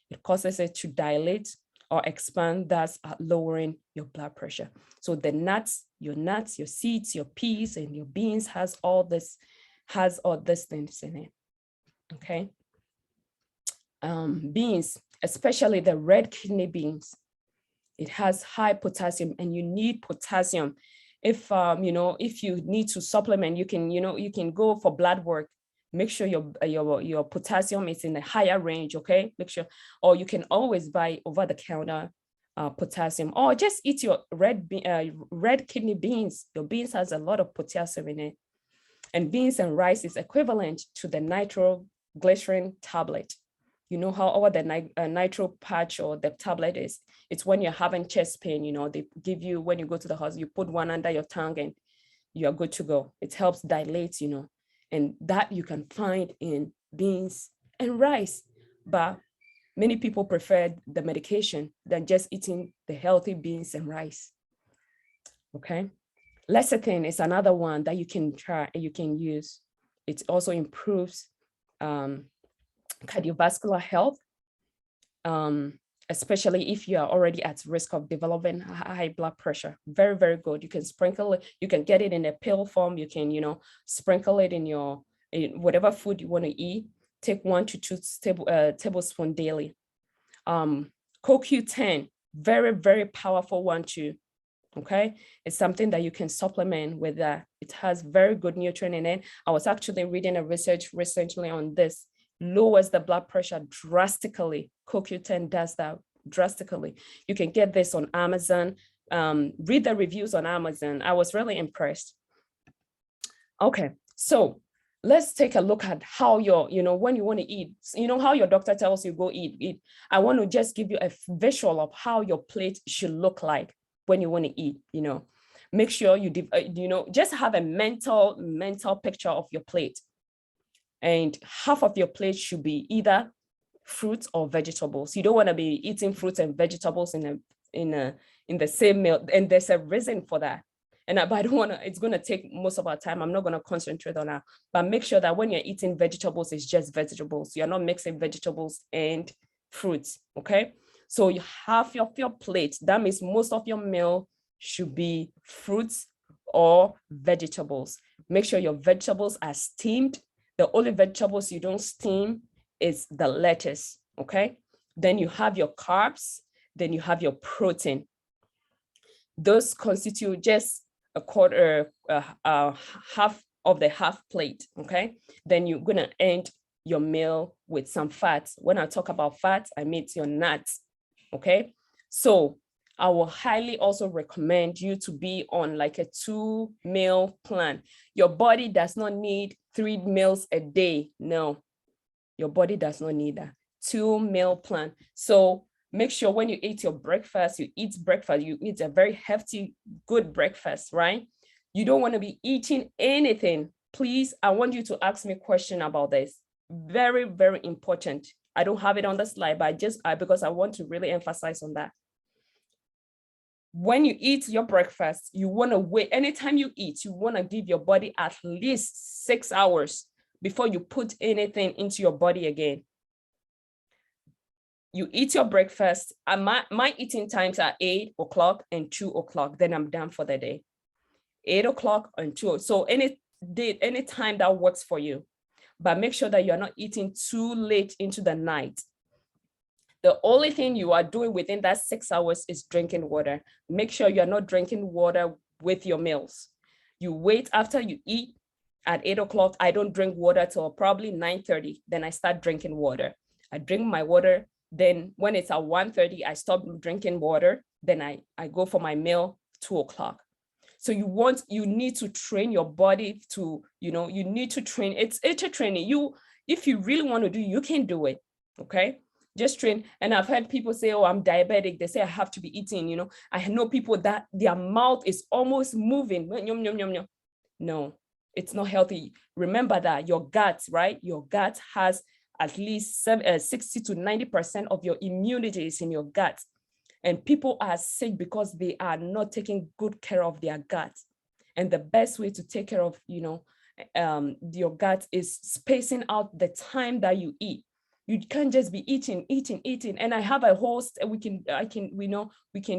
It causes it to dilate or expand, thus lowering your blood pressure. So the nuts, your seeds, your peas, and your beans has all these things in it, okay? Beans, especially the red kidney beans, it has high potassium, and you need potassium. If if you need to supplement, you can go for blood work. Make sure your potassium is in a higher range, okay? Make sure, or you can always buy over-the-counter potassium, or just eat your red kidney beans. Your beans has a lot of potassium in it. And beans and rice is equivalent to the nitroglycerin tablet. You know how the nitro patch or the tablet is? It's when you're having chest pain, they give you, when you go to the hospital, you put one under your tongue and you're good to go. It helps dilate, and that you can find in beans and rice. But many people prefer the medication than just eating the healthy beans and rice, okay? Lecithin is another one that you can try, you can use. It also improves cardiovascular health, especially if you are already at risk of developing high blood pressure. Very, very good. You can sprinkle it. You can get it in a pill form. You can, sprinkle it in whatever food you want to eat. Take 1 to 2 tablespoons daily. CoQ10, very, very powerful one too. Okay, it's something that you can supplement with that. It has very good nutrient in it. I was actually reading a research recently on this. Lowers the blood pressure drastically. CoQ10 does that drastically. You can get this on Amazon. Read the reviews on Amazon. I was really impressed. Okay, so let's take a look at how when you want to eat, how your doctor tells you go eat. I want to just give you a visual of how your plate should look like when you want to eat. Make sure you just have a mental picture of your plate. And half of your plate should be either fruits or vegetables. You don't want to be eating fruits and vegetables in the same meal. And there's a reason for that. But I don't want to, it's going to take most of our time. I'm not going to concentrate on that. But make sure that when you're eating vegetables, it's just vegetables. You're not mixing vegetables and fruits, okay? So you have your plate. That means most of your meal should be fruits or vegetables. Make sure your vegetables are steamed. The only vegetables you don't steam is the lettuce, okay? Then you have your carbs, then you have your protein. Those constitute just a quarter, half of the half plate, okay? Then you're gonna end your meal with some fats. When I talk about fats, I mean your nuts, okay? So I will highly also recommend you to be on like a 2-meal plan. Your body does not need 3 meals a day. No, your body does not need that. 2-meal plan. So make sure when you eat your breakfast, you eat a very hefty, good breakfast, right? You don't want to be eating anything. Please, I want you to ask me a question about this. Very, very important. I don't have it on the slide, but because I want to really emphasize on that. When you eat your breakfast, you want to wait. Anytime you eat, you want to give your body at least 6 hours before you put anything into your body again. You eat your breakfast. And my eating times are 8 o'clock and 2 o'clock. Then I'm done for the day. 8 o'clock and 2. So any time that works for you. But make sure that you're not eating too late into the night. The only thing you are doing within that 6 hours is drinking water. Make sure you're not drinking water with your meals. You wait after you eat at 8 o'clock. I don't drink water till probably 9:30. Then I start drinking water. I drink my water. Then when it's at 1:30, I stop drinking water. Then I go for my meal 2 o'clock. So you need to train your body to, you need to train. It's a training. If you really want to do, you can do it. Okay. Just train. And I've heard people say, oh, I'm diabetic. They say I have to be eating, I know people that their mouth is almost moving. No, it's not healthy. Remember that your gut, right? Your gut has at least 60 to 90% of your immunity is in your gut. And people are sick because they are not taking good care of their gut. And the best way to take care of, your gut is spacing out the time that you eat. You can't just be eating. And I have a host, we can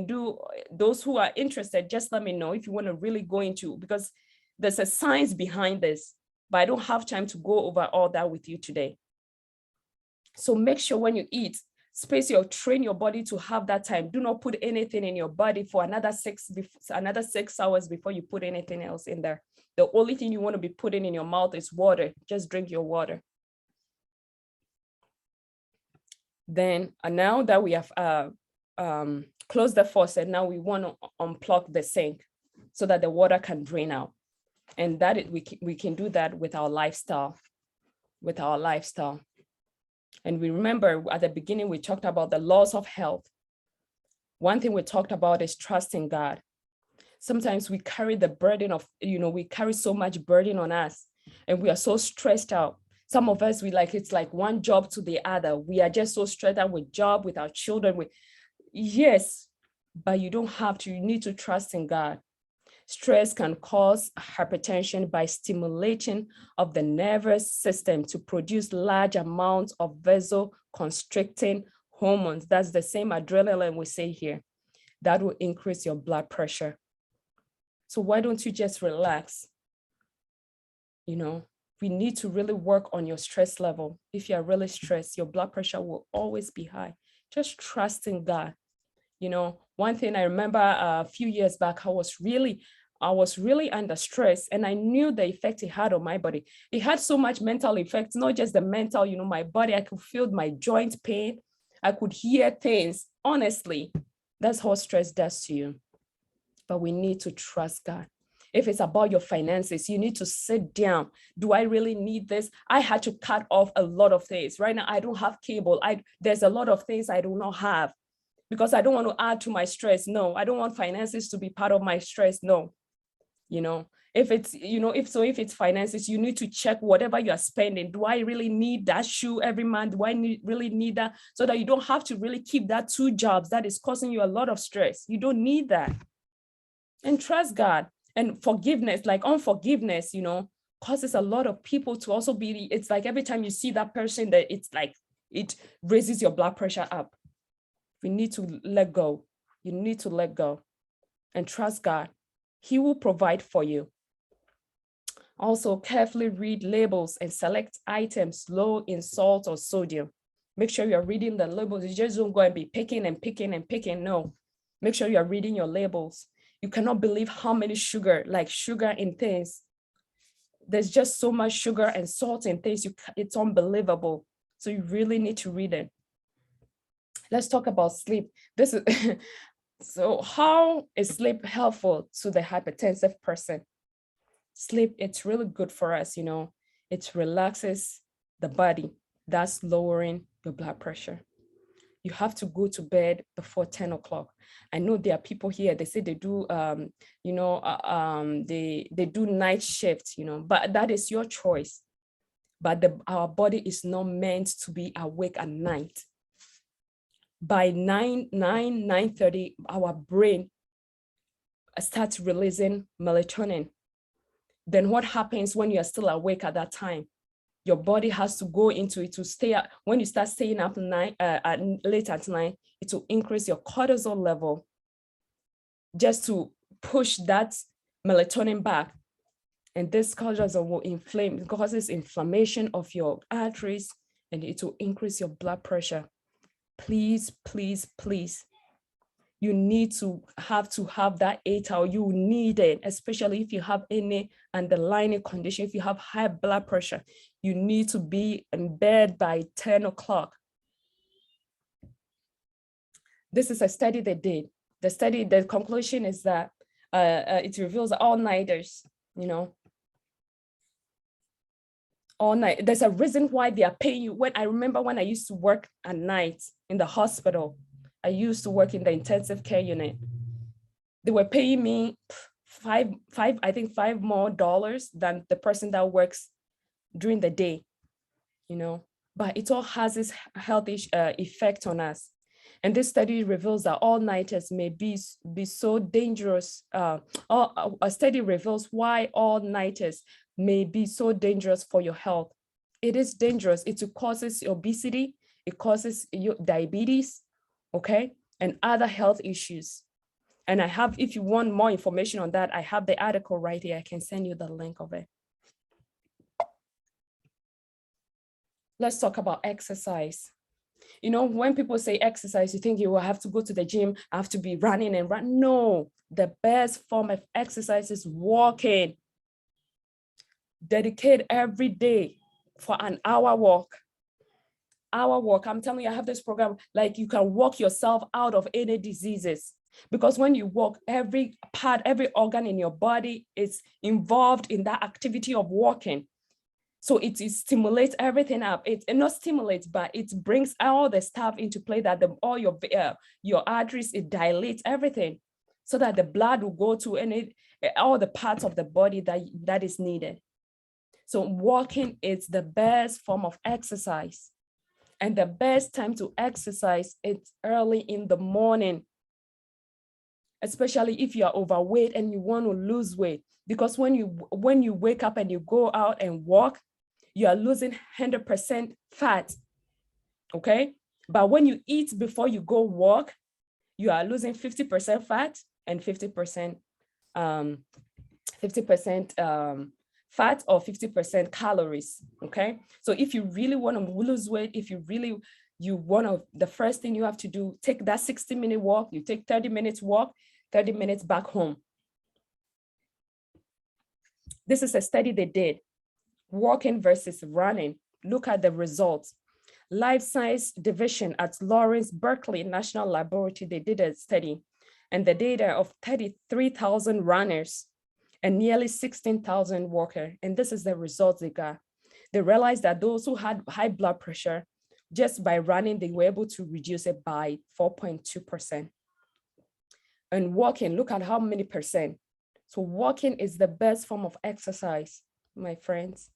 do, those who are interested, just let me know if you want to really go into, because there's a science behind this, but I don't have time to go over all that with you today. So make sure when you eat, train your body to have that time. Do not put anything in your body for another 6 hours before you put anything else in there. The only thing you want to be putting in your mouth is water. Just drink your water. Then now that we have closed the faucet, now we want to unplug the sink so that the water can drain out. And we can do that with our lifestyle. And we remember at the beginning, we talked about the laws of health. One thing we talked about is trusting God. Sometimes we carry the burden of, we carry so much burden on us and we are so stressed out. Some of us, it's like one job to the other. We are just so stressed out with job, with our children. Yes, but you don't have to, you need to trust in God. Stress can cause hypertension by stimulating of the nervous system to produce large amounts of vasoconstricting hormones. That's the same adrenaline we say here. That will increase your blood pressure. So why don't you just relax? We need to really work on your stress level. If you're really stressed, your blood pressure will always be high. Just trust in God. One thing I remember a few years back, I was really under stress and I knew the effect it had on my body. It had so much mental effects, not just the mental, my body, I could feel my joint pain. I could hear things. Honestly, that's how stress does to you. But we need to trust God. If it's about your finances, you need to sit down. Do I really need this? I had to cut off a lot of things. Right now, I don't have cable. There's a lot of things I do not have because I don't want to add to my stress. No, I don't want finances to be part of my stress. No, if it's finances, you need to check whatever you are spending. Do I really need that shoe every month? Do I really need that? So that you don't have to really keep that 2 jobs that is causing you a lot of stress. You don't need that. And trust God. And forgiveness, like unforgiveness, causes a lot of people to also be, it's like every time you see that person that it's like, it raises your blood pressure up. We need to let go. You need to let go and trust God. He will provide for you. Also, carefully read labels and select items low in salt or sodium. Make sure you're reading the labels. You just don't go and be picking and picking and picking. No, make sure you're reading your labels. You cannot believe how many sugar in things. There's just so much sugar and salt and things. It's unbelievable. So you really need to read it. Let's talk about sleep. This is so how is sleep helpful to the hypertensive person? Sleep, it's really good for us, you know. It relaxes the body. That's lowering your blood pressure. You have to go to bed before 10 o'clock. I know there are people here, they say they do, they do night shifts, you know, but that is your choice. But our body is not meant to be awake at night. By 9:30, our brain starts releasing melatonin. Then what happens when you are still awake at that time? Your body has to go into it to stay up. When you start staying up late at night, it will increase your cortisol level just to push that melatonin back. And this cortisol will inflame, it causes inflammation of your arteries, and it will increase your blood pressure. Please, please, please. You need to have that 8 hour. You need it, especially if you have any underlying condition. If you have high blood pressure, you need to be in bed by 10 o'clock. This is a study they did. The conclusion is that it reveals all-nighters, you know, all night. There's a reason why they are paying you. When I remember when I used to work at night in the hospital, I used to work in the intensive care unit. They were paying me $5 more than the person that works during the day, you know, but it all has this health effect on us. And this study reveals that all-nighters may be so dangerous. A study reveals why all-nighters may be so dangerous for your health. It is dangerous. It causes obesity. It causes diabetes, okay, and other health issues. And I have, if you want more information on that, I have the article right here. I can send you the link of it. Let's talk about exercise. You know, when people say exercise, you think you will have to go to the gym, I have to be running and run. No, the best form of exercise is walking. Dedicate every day for an hour walk. I'm telling you, I have this program, like you can walk yourself out of any diseases. Because when you walk, every part, every organ in your body is involved in that activity of walking. So it stimulates everything up. It not stimulates, but it brings all the stuff into play that all your arteries, it dilates everything so that the blood will go to all the parts of the body that is needed. So walking is the best form of exercise. And the best time to exercise is early in the morning, especially if you are overweight and you want to lose weight. Because when you wake up and you go out and walk, you are losing 100% fat, okay? But when you eat before you go walk, you are losing 50% fat and 50% fat or 50% calories, okay? So if you really want to lose weight, the first thing you have to do, take that 60-minute walk, you take 30 minutes walk, 30 minutes back home. This is a study they did, walking versus running. Look at the results. Life Science Division at Lawrence Berkeley National Laboratory, they did a study, and the data of 33,000 runners and nearly 16,000 walkers. And this is the results they got. They realized that those who had high blood pressure, just by running, they were able to reduce it by 4.2%. And walking, look at how many percent. So walking is the best form of exercise, my friends.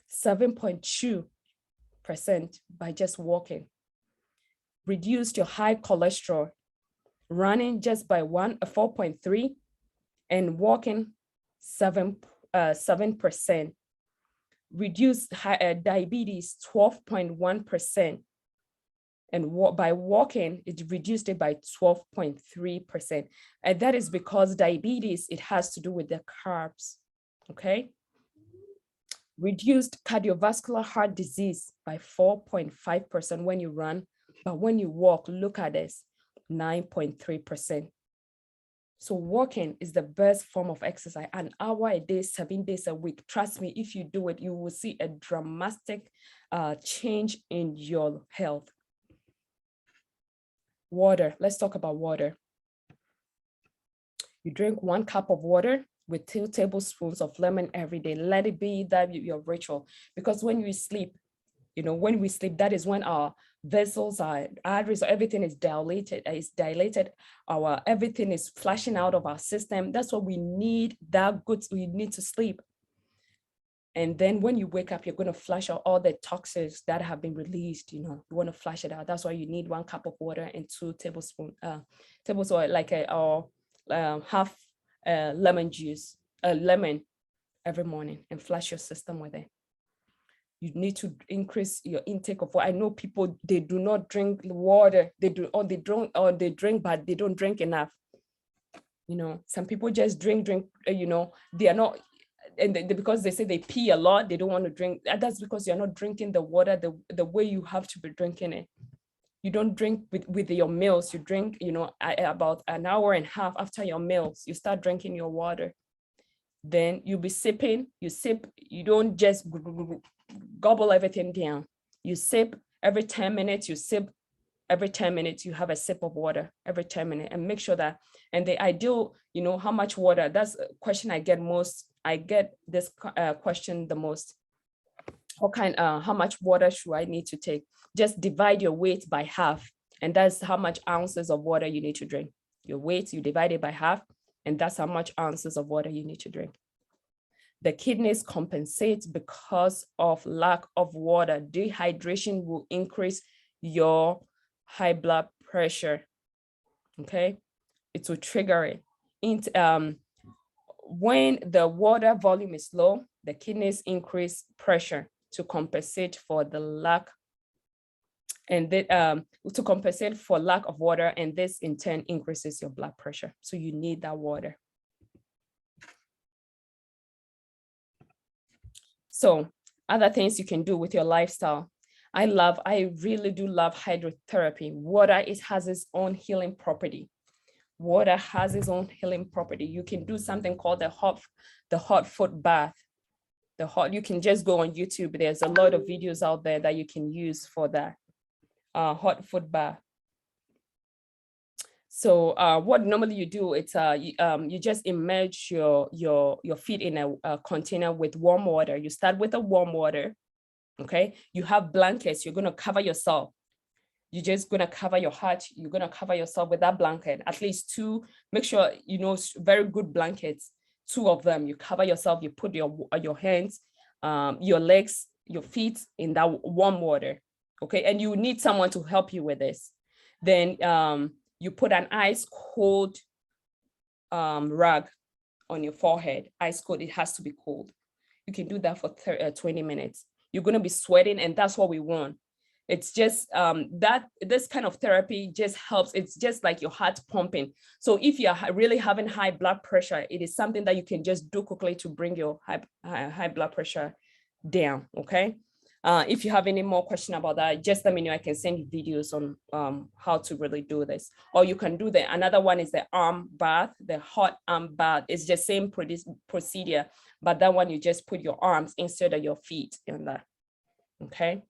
7.2% by just walking. Reduced your high cholesterol. Running just by 4.3, and walking 7%. Reduced diabetes 12.1%. And by walking, it reduced it by 12.3%. And that is because diabetes, it has to do with the carbs, okay? Reduced cardiovascular heart disease by 4.5% when you run, but when you walk, look at this, 9.3%. So walking is the best form of exercise, an hour a day, 7 days a week. Trust me, if you do it, you will see a dramatic change in your health. Water, let's talk about water. You drink 1 cup of water with 2 tablespoons of lemon every day. Let it be that your ritual, because when you sleep, when we sleep, that is when our vessels, our arteries, everything is dilated, everything is flashing out of our system. That's what we need, we need to sleep. And then when you wake up, you're going to flush out all the toxins that have been released. You want to flush it out. That's why you need 1 cup of water and 2 tablespoons, like half lemon juice, lemon every morning, and flush your system with it. You need to increase your intake of water. I know people, they do not drink water. They drink, but they don't drink enough. Some people just drink, they are not, and because they say they pee a lot, they don't want to drink. That's because you're not drinking the water the way you have to be drinking it. You don't drink with your meals. You drink, about an hour and a half after your meals, you start drinking your water. Then you'll be sipping, you sip, you don't just gobble everything down. You sip every 10 minutes, you sip every 10 minutes, you have a sip of water every 10 minutes, and make sure that, and the ideal, how much water, that's a question I get most. I get this question the most. How much water should I need to take? Just divide your weight by half, and that's how much ounces of water you need to drink. Your weight, you divide it by half, and that's how much ounces of water you need to drink. The kidneys compensate because of lack of water. Dehydration will increase your high blood pressure. Okay, it will trigger it. When the water volume is low, the kidneys increase pressure to compensate for the lack, and to compensate for lack of water, and this in turn increases your blood pressure. So you need that water. So other things you can do with your lifestyle. I really do love hydrotherapy. Water, it has its own healing property. Water has its own healing property. You can do something called the hot foot bath. You can just go on YouTube. There's a lot of videos out there that you can use for that hot foot bath. So what normally you do, it's you just immerse your feet in a container with warm water. You start with the warm water, okay? You have blankets. You're going to cover yourself. You're just going to cover your heart. You're going to cover yourself with that blanket, at least 2. Make sure, very good blankets, 2 of them. You cover yourself. You put your hands, your legs, your feet in that warm water, okay? And you need someone to help you with this. Then you put an ice cold rag on your forehead. Ice cold, it has to be cold. You can do that for 20 minutes. You're going to be sweating, and that's what we want. It's just this kind of therapy just helps. It's just like your heart pumping. So if you're really having high blood pressure, it is something that you can just do quickly to bring your high blood pressure down, okay? If you have any more question about that, just let me know. I can send you videos on how to really do this. Or you can do another one is the arm bath, the hot arm bath. It's just same procedure, but that one you just put your arms instead of your feet in that, okay?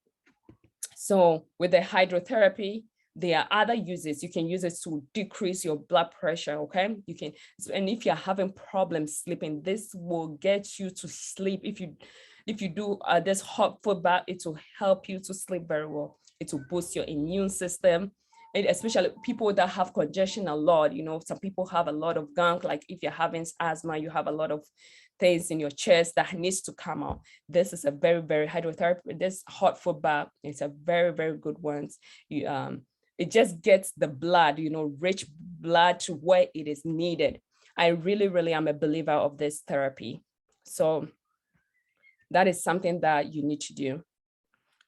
So with the hydrotherapy, there are other uses. You can use it to decrease your blood pressure, okay? You can, and if you're having problems sleeping, this will get you to sleep. If you do this hot foot bath, it will help you to sleep very well. It will boost your immune system, and especially people that have congestion a lot. Some people have a lot of gunk, like if you're having asthma, you have a lot of things in your chest that needs to come out. This is a very, very hydrotherapy. This hot foot bath, it's a very, very good one. It just gets the blood, rich blood to where it is needed. I really, really am a believer of this therapy. So that is something that you need to do.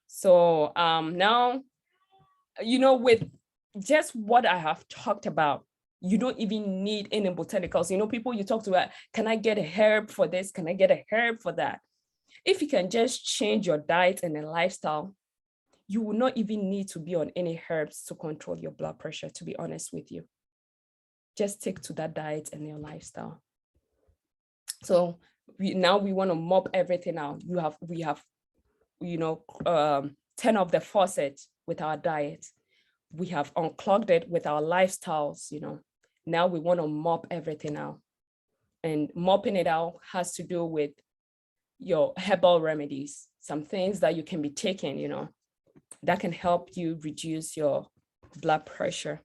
So now, with just what I have talked about, you don't even need any botanicals. People you talk to, can I get a herb for this? Can I get a herb for that? If you can just change your diet and a lifestyle, you will not even need to be on any herbs to control your blood pressure, to be honest with you. just stick to that diet and your lifestyle. So now we want to mop everything out. We have, turn off the faucet with our diet. We have unclogged it with our lifestyles, Now we want to mop everything out. And mopping it out has to do with your herbal remedies, some things that you can be taking, that can help you reduce your blood pressure.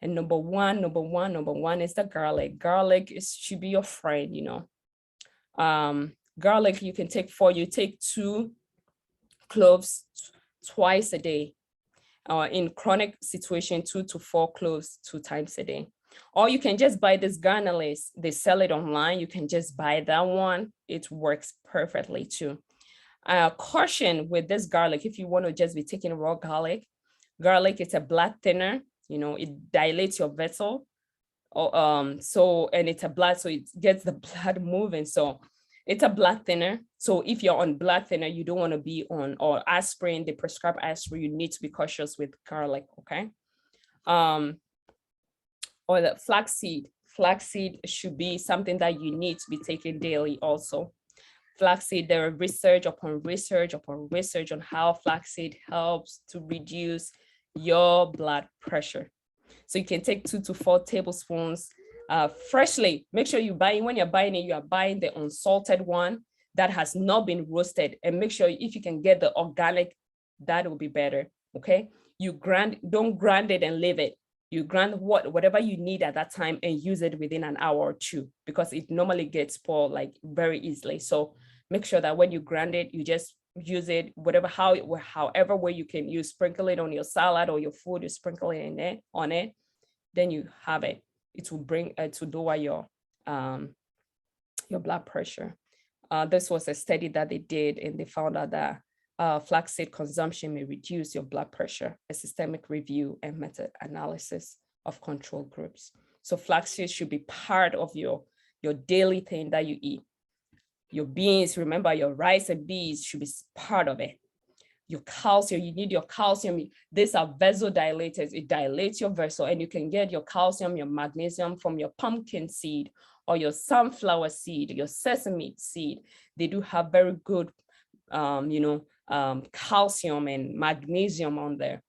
And number one is the garlic. Garlic should be your friend, Garlic, you can take you take 2 cloves twice a day. In chronic situation, 2 to 4 cloves 2 times a day. Or you can just buy this granules. They sell it online. You can just buy that one. It works perfectly too. Caution with this garlic, if you want to just be taking raw garlic. Garlic is a blood thinner. It dilates your vessel. And it's a blood, so it gets the blood moving. So it's a blood thinner. So if you're on blood thinner, you don't want to be on, or aspirin, they prescribe aspirin, you need to be cautious with garlic, okay? Or the flaxseed. Flaxseed should be something that you need to be taking daily also. Flaxseed, there are research upon research on how flaxseed helps to reduce your blood pressure. So you can take 2 to 4 tablespoons freshly. Make sure when you're buying it, you are buying the unsalted one that has not been roasted, and make sure if you can get the organic, that will be better, okay? Don't grind it and leave it. You grind whatever you need at that time and use it within an hour or 2, because it normally gets spoiled like very easily. So make sure that when you grind it, you just use it, however way you can use, sprinkle it on your salad or your food, you sprinkle it on it, then you have it. It will bring to lower your blood pressure. This was a study that they did, and they found out that flaxseed consumption may reduce your blood pressure, a systemic review and meta-analysis of control groups. So flaxseed should be part of your daily thing that you eat. Your beans, remember your rice and beans should be part of it. Your calcium, you need your calcium. These are vasodilators. It dilates your vessel, and you can get your calcium, your magnesium from your pumpkin seed or your sunflower seed, your sesame seed. They do have very good, calcium and magnesium on there.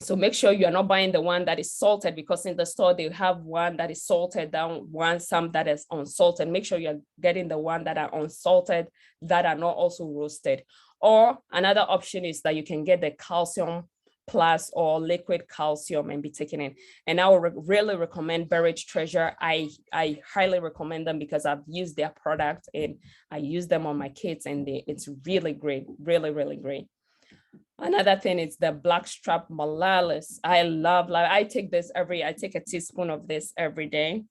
So make sure you are not buying the one that is salted, because in the store they have one that is salted down, some that is unsalted. Make sure you're getting the one that are unsalted, that are not also roasted. Or another option is that you can get the calcium plus or liquid calcium and be taking it. And I would really recommend Berridge Treasure. I highly recommend them because I've used their product and I use them on my kids, and it's really great, really, really great. Another thing is the blackstrap molasses. I take a teaspoon of this every day.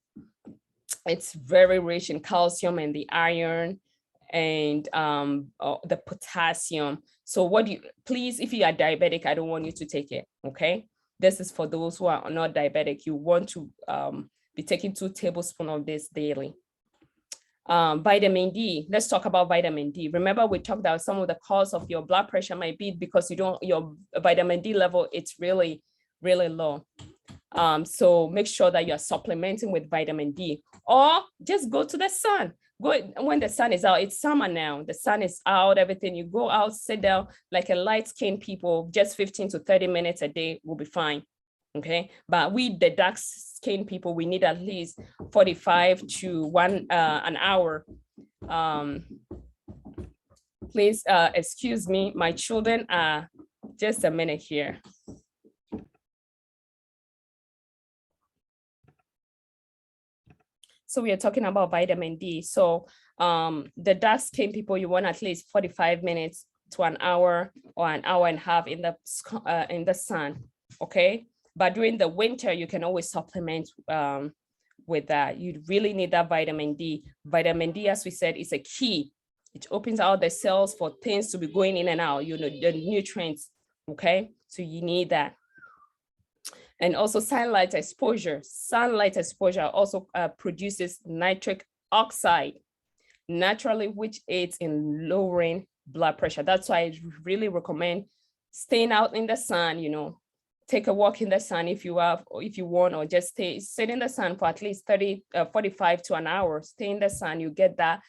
It's very rich in calcium and the iron and the potassium. So please, if you are diabetic, I don't want you to take it, okay? This is for those who are not diabetic. You want to be taking 2 tablespoons of this daily. Vitamin D, let's talk about vitamin D. Remember, we talked about some of the cause of your blood pressure might be because your vitamin D level, it's really, really low. So make sure that you're supplementing with vitamin D, or just go to the sun. Go when the sun is out. It's summer now. The sun is out, everything. You go out, sit down like a light-skinned people, just 15 to 30 minutes a day will be fine. Okay, but we, the dark-skinned people, we need at least 45 to an hour. Please excuse me, my children are just a minute here. So we are talking about vitamin D. So the dark-skinned people, you want at least 45 minutes to an hour or an hour and a half in the sun. Okay. But during the winter, you can always supplement with that. You really need that vitamin D. Vitamin D, as we said, is a key. It opens out the cells for things to be going in and out, the nutrients, okay? So you need that. And also sunlight exposure. Sunlight exposure also produces nitric oxide naturally, which aids in lowering blood pressure. That's why I really recommend staying out in the sun, take a walk in the sun if you have, or if you want, or just sit in the sun for at least 45 to an hour. Stay in the sun, you get that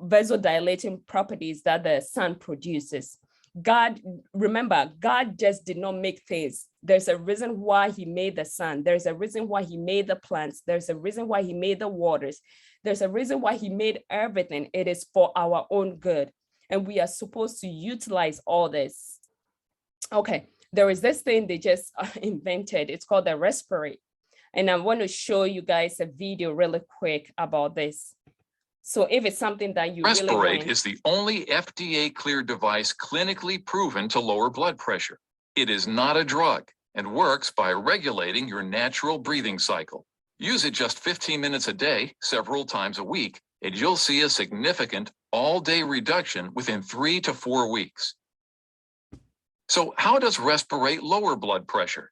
vasodilating properties that the sun produces. God, remember, God just did not make things. There's a reason why he made the sun. There's a reason why he made the plants. There's a reason why he made the waters. There's a reason why he made everything. It is for our own good. And we are supposed to utilize all this. Okay, there is this thing they just invented. It's called the respirate. And I want to show you guys a video really quick about this. So if it's something that you Respirate really is the only FDA-cleared device clinically proven to lower blood pressure. It is not a drug and works by regulating your natural breathing cycle. Use it just 15 minutes a day, several times a week, and you'll see a significant all-day reduction within 3 to 4 weeks. So how does Respirate lower blood pressure?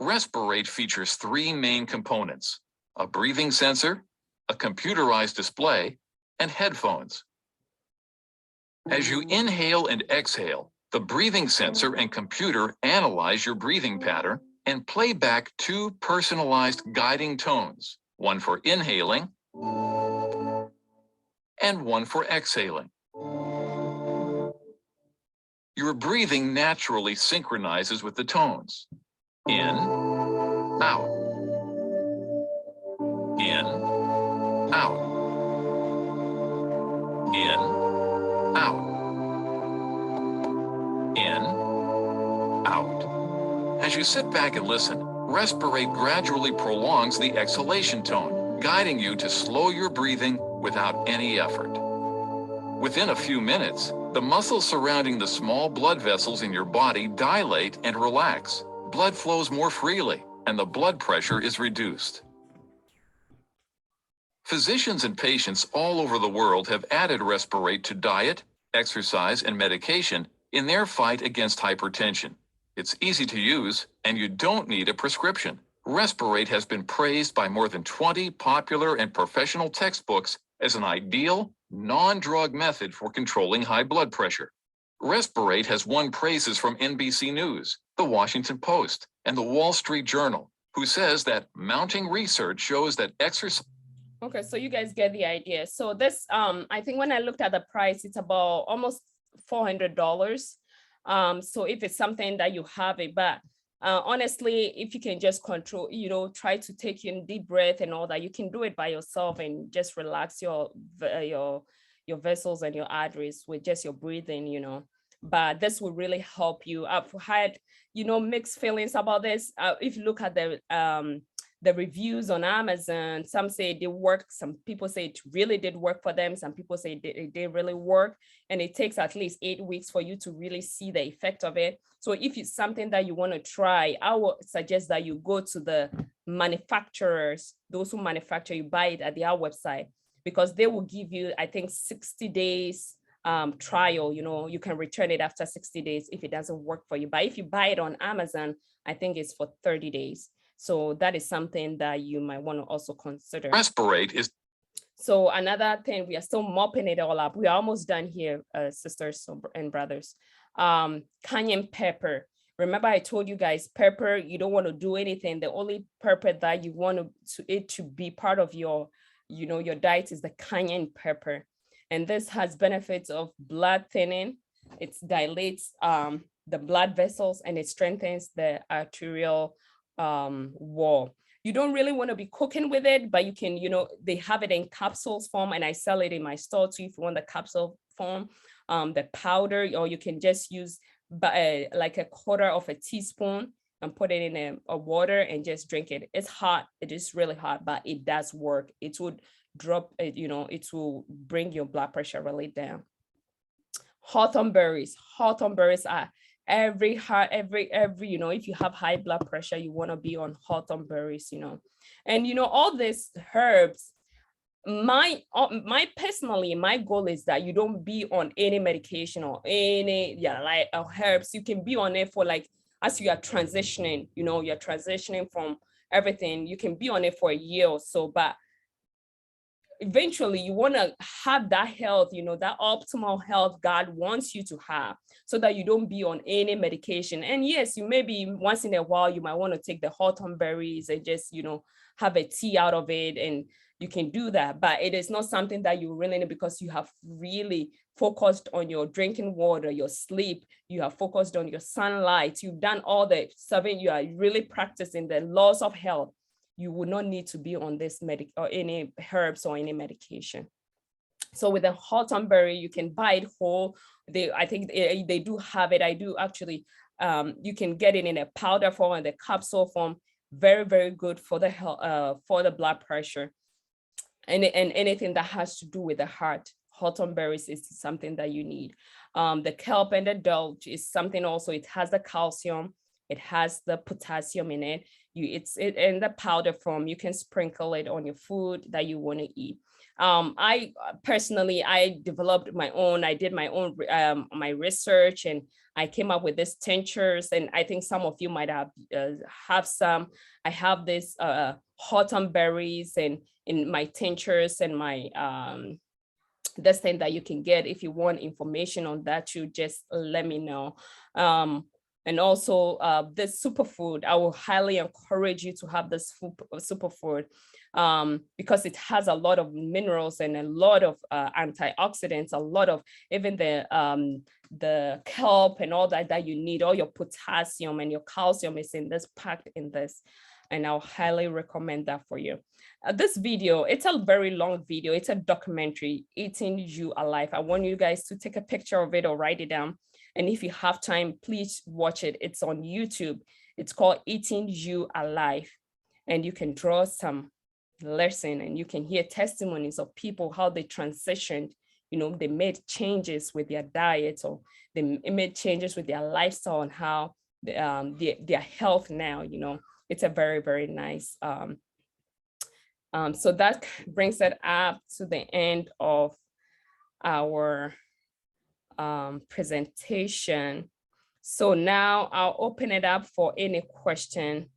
Respirate features 3 main components: a breathing sensor, a computerized display, and headphones. As you inhale and exhale, the breathing sensor and computer analyze your breathing pattern and play back 2 personalized guiding tones, one for inhaling and one for exhaling. Your breathing naturally synchronizes with the tones. In, out. In, out. In, out. In, out. As you sit back and listen, Respirate gradually prolongs the exhalation tone, guiding you to slow your breathing without any effort. Within a few minutes, the muscles surrounding the small blood vessels in your body dilate and relax. Blood flows more freely, and the blood pressure is reduced. Physicians and patients all over the world have added Respirate to diet, exercise, and medication in their fight against hypertension. It's easy to use, and you don't need a prescription. Respirate has been praised by more than 20 popular and professional textbooks as an ideal, non-drug method for controlling high blood pressure. Respirate has won praises from NBC News, The Washington Post, and The Wall Street Journal, who says that mounting research shows that exercise. Okay, so you guys get the idea. So this, I think when I looked at the price, it's about almost $400. So if it's something that you have it, but honestly, if you can just control, try to take in deep breath and all that, you can do it by yourself and just relax your vessels and your arteries with just your breathing, but this will really help you. I've had, mixed feelings about this. If you look at the reviews on Amazon, some say they work, some people say it really did work for them, some people say it didn't really work, and it takes at least 8 weeks for you to really see the effect of it. So if it's something that you want to try, I would suggest that you go to the manufacturers, those who manufacture, you buy it at their website, because they will give you, I think, 60 days trial. You can return it after 60 days if it doesn't work for you. But if you buy it on Amazon, I think it's for 30 days. So that is something that you might want to also consider. Respirate is. So another thing, we are still mopping it all up. We are almost done here, sisters and brothers. Cayenne pepper. Remember, I told you guys, pepper, you don't want to do anything. The only pepper that you want it to be part of your, your diet is the cayenne pepper. And this has benefits of blood thinning. It dilates the blood vessels, and it strengthens the arterial wall. You don't really want to be cooking with it, but you can, they have it in capsules form, and I sell it in my store too if you want the capsule form, the powder, or you can just use like a quarter of a teaspoon and put it in a water and just drink it. It's hot. It is really hot, but it does work. It would drop, it will bring your blood pressure really down. Hawthorn berries. Hawthorn berries are every if you have high blood pressure, you want to be on hawthorn berries, and all these herbs. My personally, my goal is that you don't be on any medication or any herbs. You can be on it for as you are transitioning, you're transitioning from everything. You can be on it for a year or so, but eventually you want to have that health, that optimal health God wants you to have, so that you don't be on any medication. And yes, you maybe once in a while, you might want to take the hot berries and just, have a tea out of it, and you can do that. But it is not something that you really need, because you have really focused on your drinking water, your sleep, you have focused on your sunlight, you've done all the 7, you are really practicing the laws of health. You would not need to be on this or any herbs or any medication. So with the hot berry, you can buy it whole. I think they do have it. I do actually, you can get it in a powder form and the capsule form. Very, very good for the blood pressure. And anything that has to do with the heart. Hot berries is something that you need. The kelp and the dulge is something also. It has the calcium, it has the potassium in it. It's in the powder form. You can sprinkle it on your food that you want to eat. I personally, I developed my own. I did my own my research, and I came up with this tinctures. And I think some of you might have some. I have this hot berries and in my tinctures and my this thing that you can get. If you want information on that, you just let me know. And also this superfood, I will highly encourage you to have this superfood because it has a lot of minerals and a lot of antioxidants, a lot of even the kelp and all that you need. All your potassium and your calcium is in this, packed in this. And I'll highly recommend that for you. This video, it's a very long video. It's a documentary, Eating You Alive. I want you guys to take a picture of it or write it down. And if you have time, please watch it. It's on YouTube. It's called Eating You Alive. And you can draw some lesson and you can hear testimonies of people, how they transitioned. They made changes with their diet, or they made changes with their lifestyle, and how their health now, it's a very, very nice. So that brings it up to the end of our presentation. So now I'll open it up for any question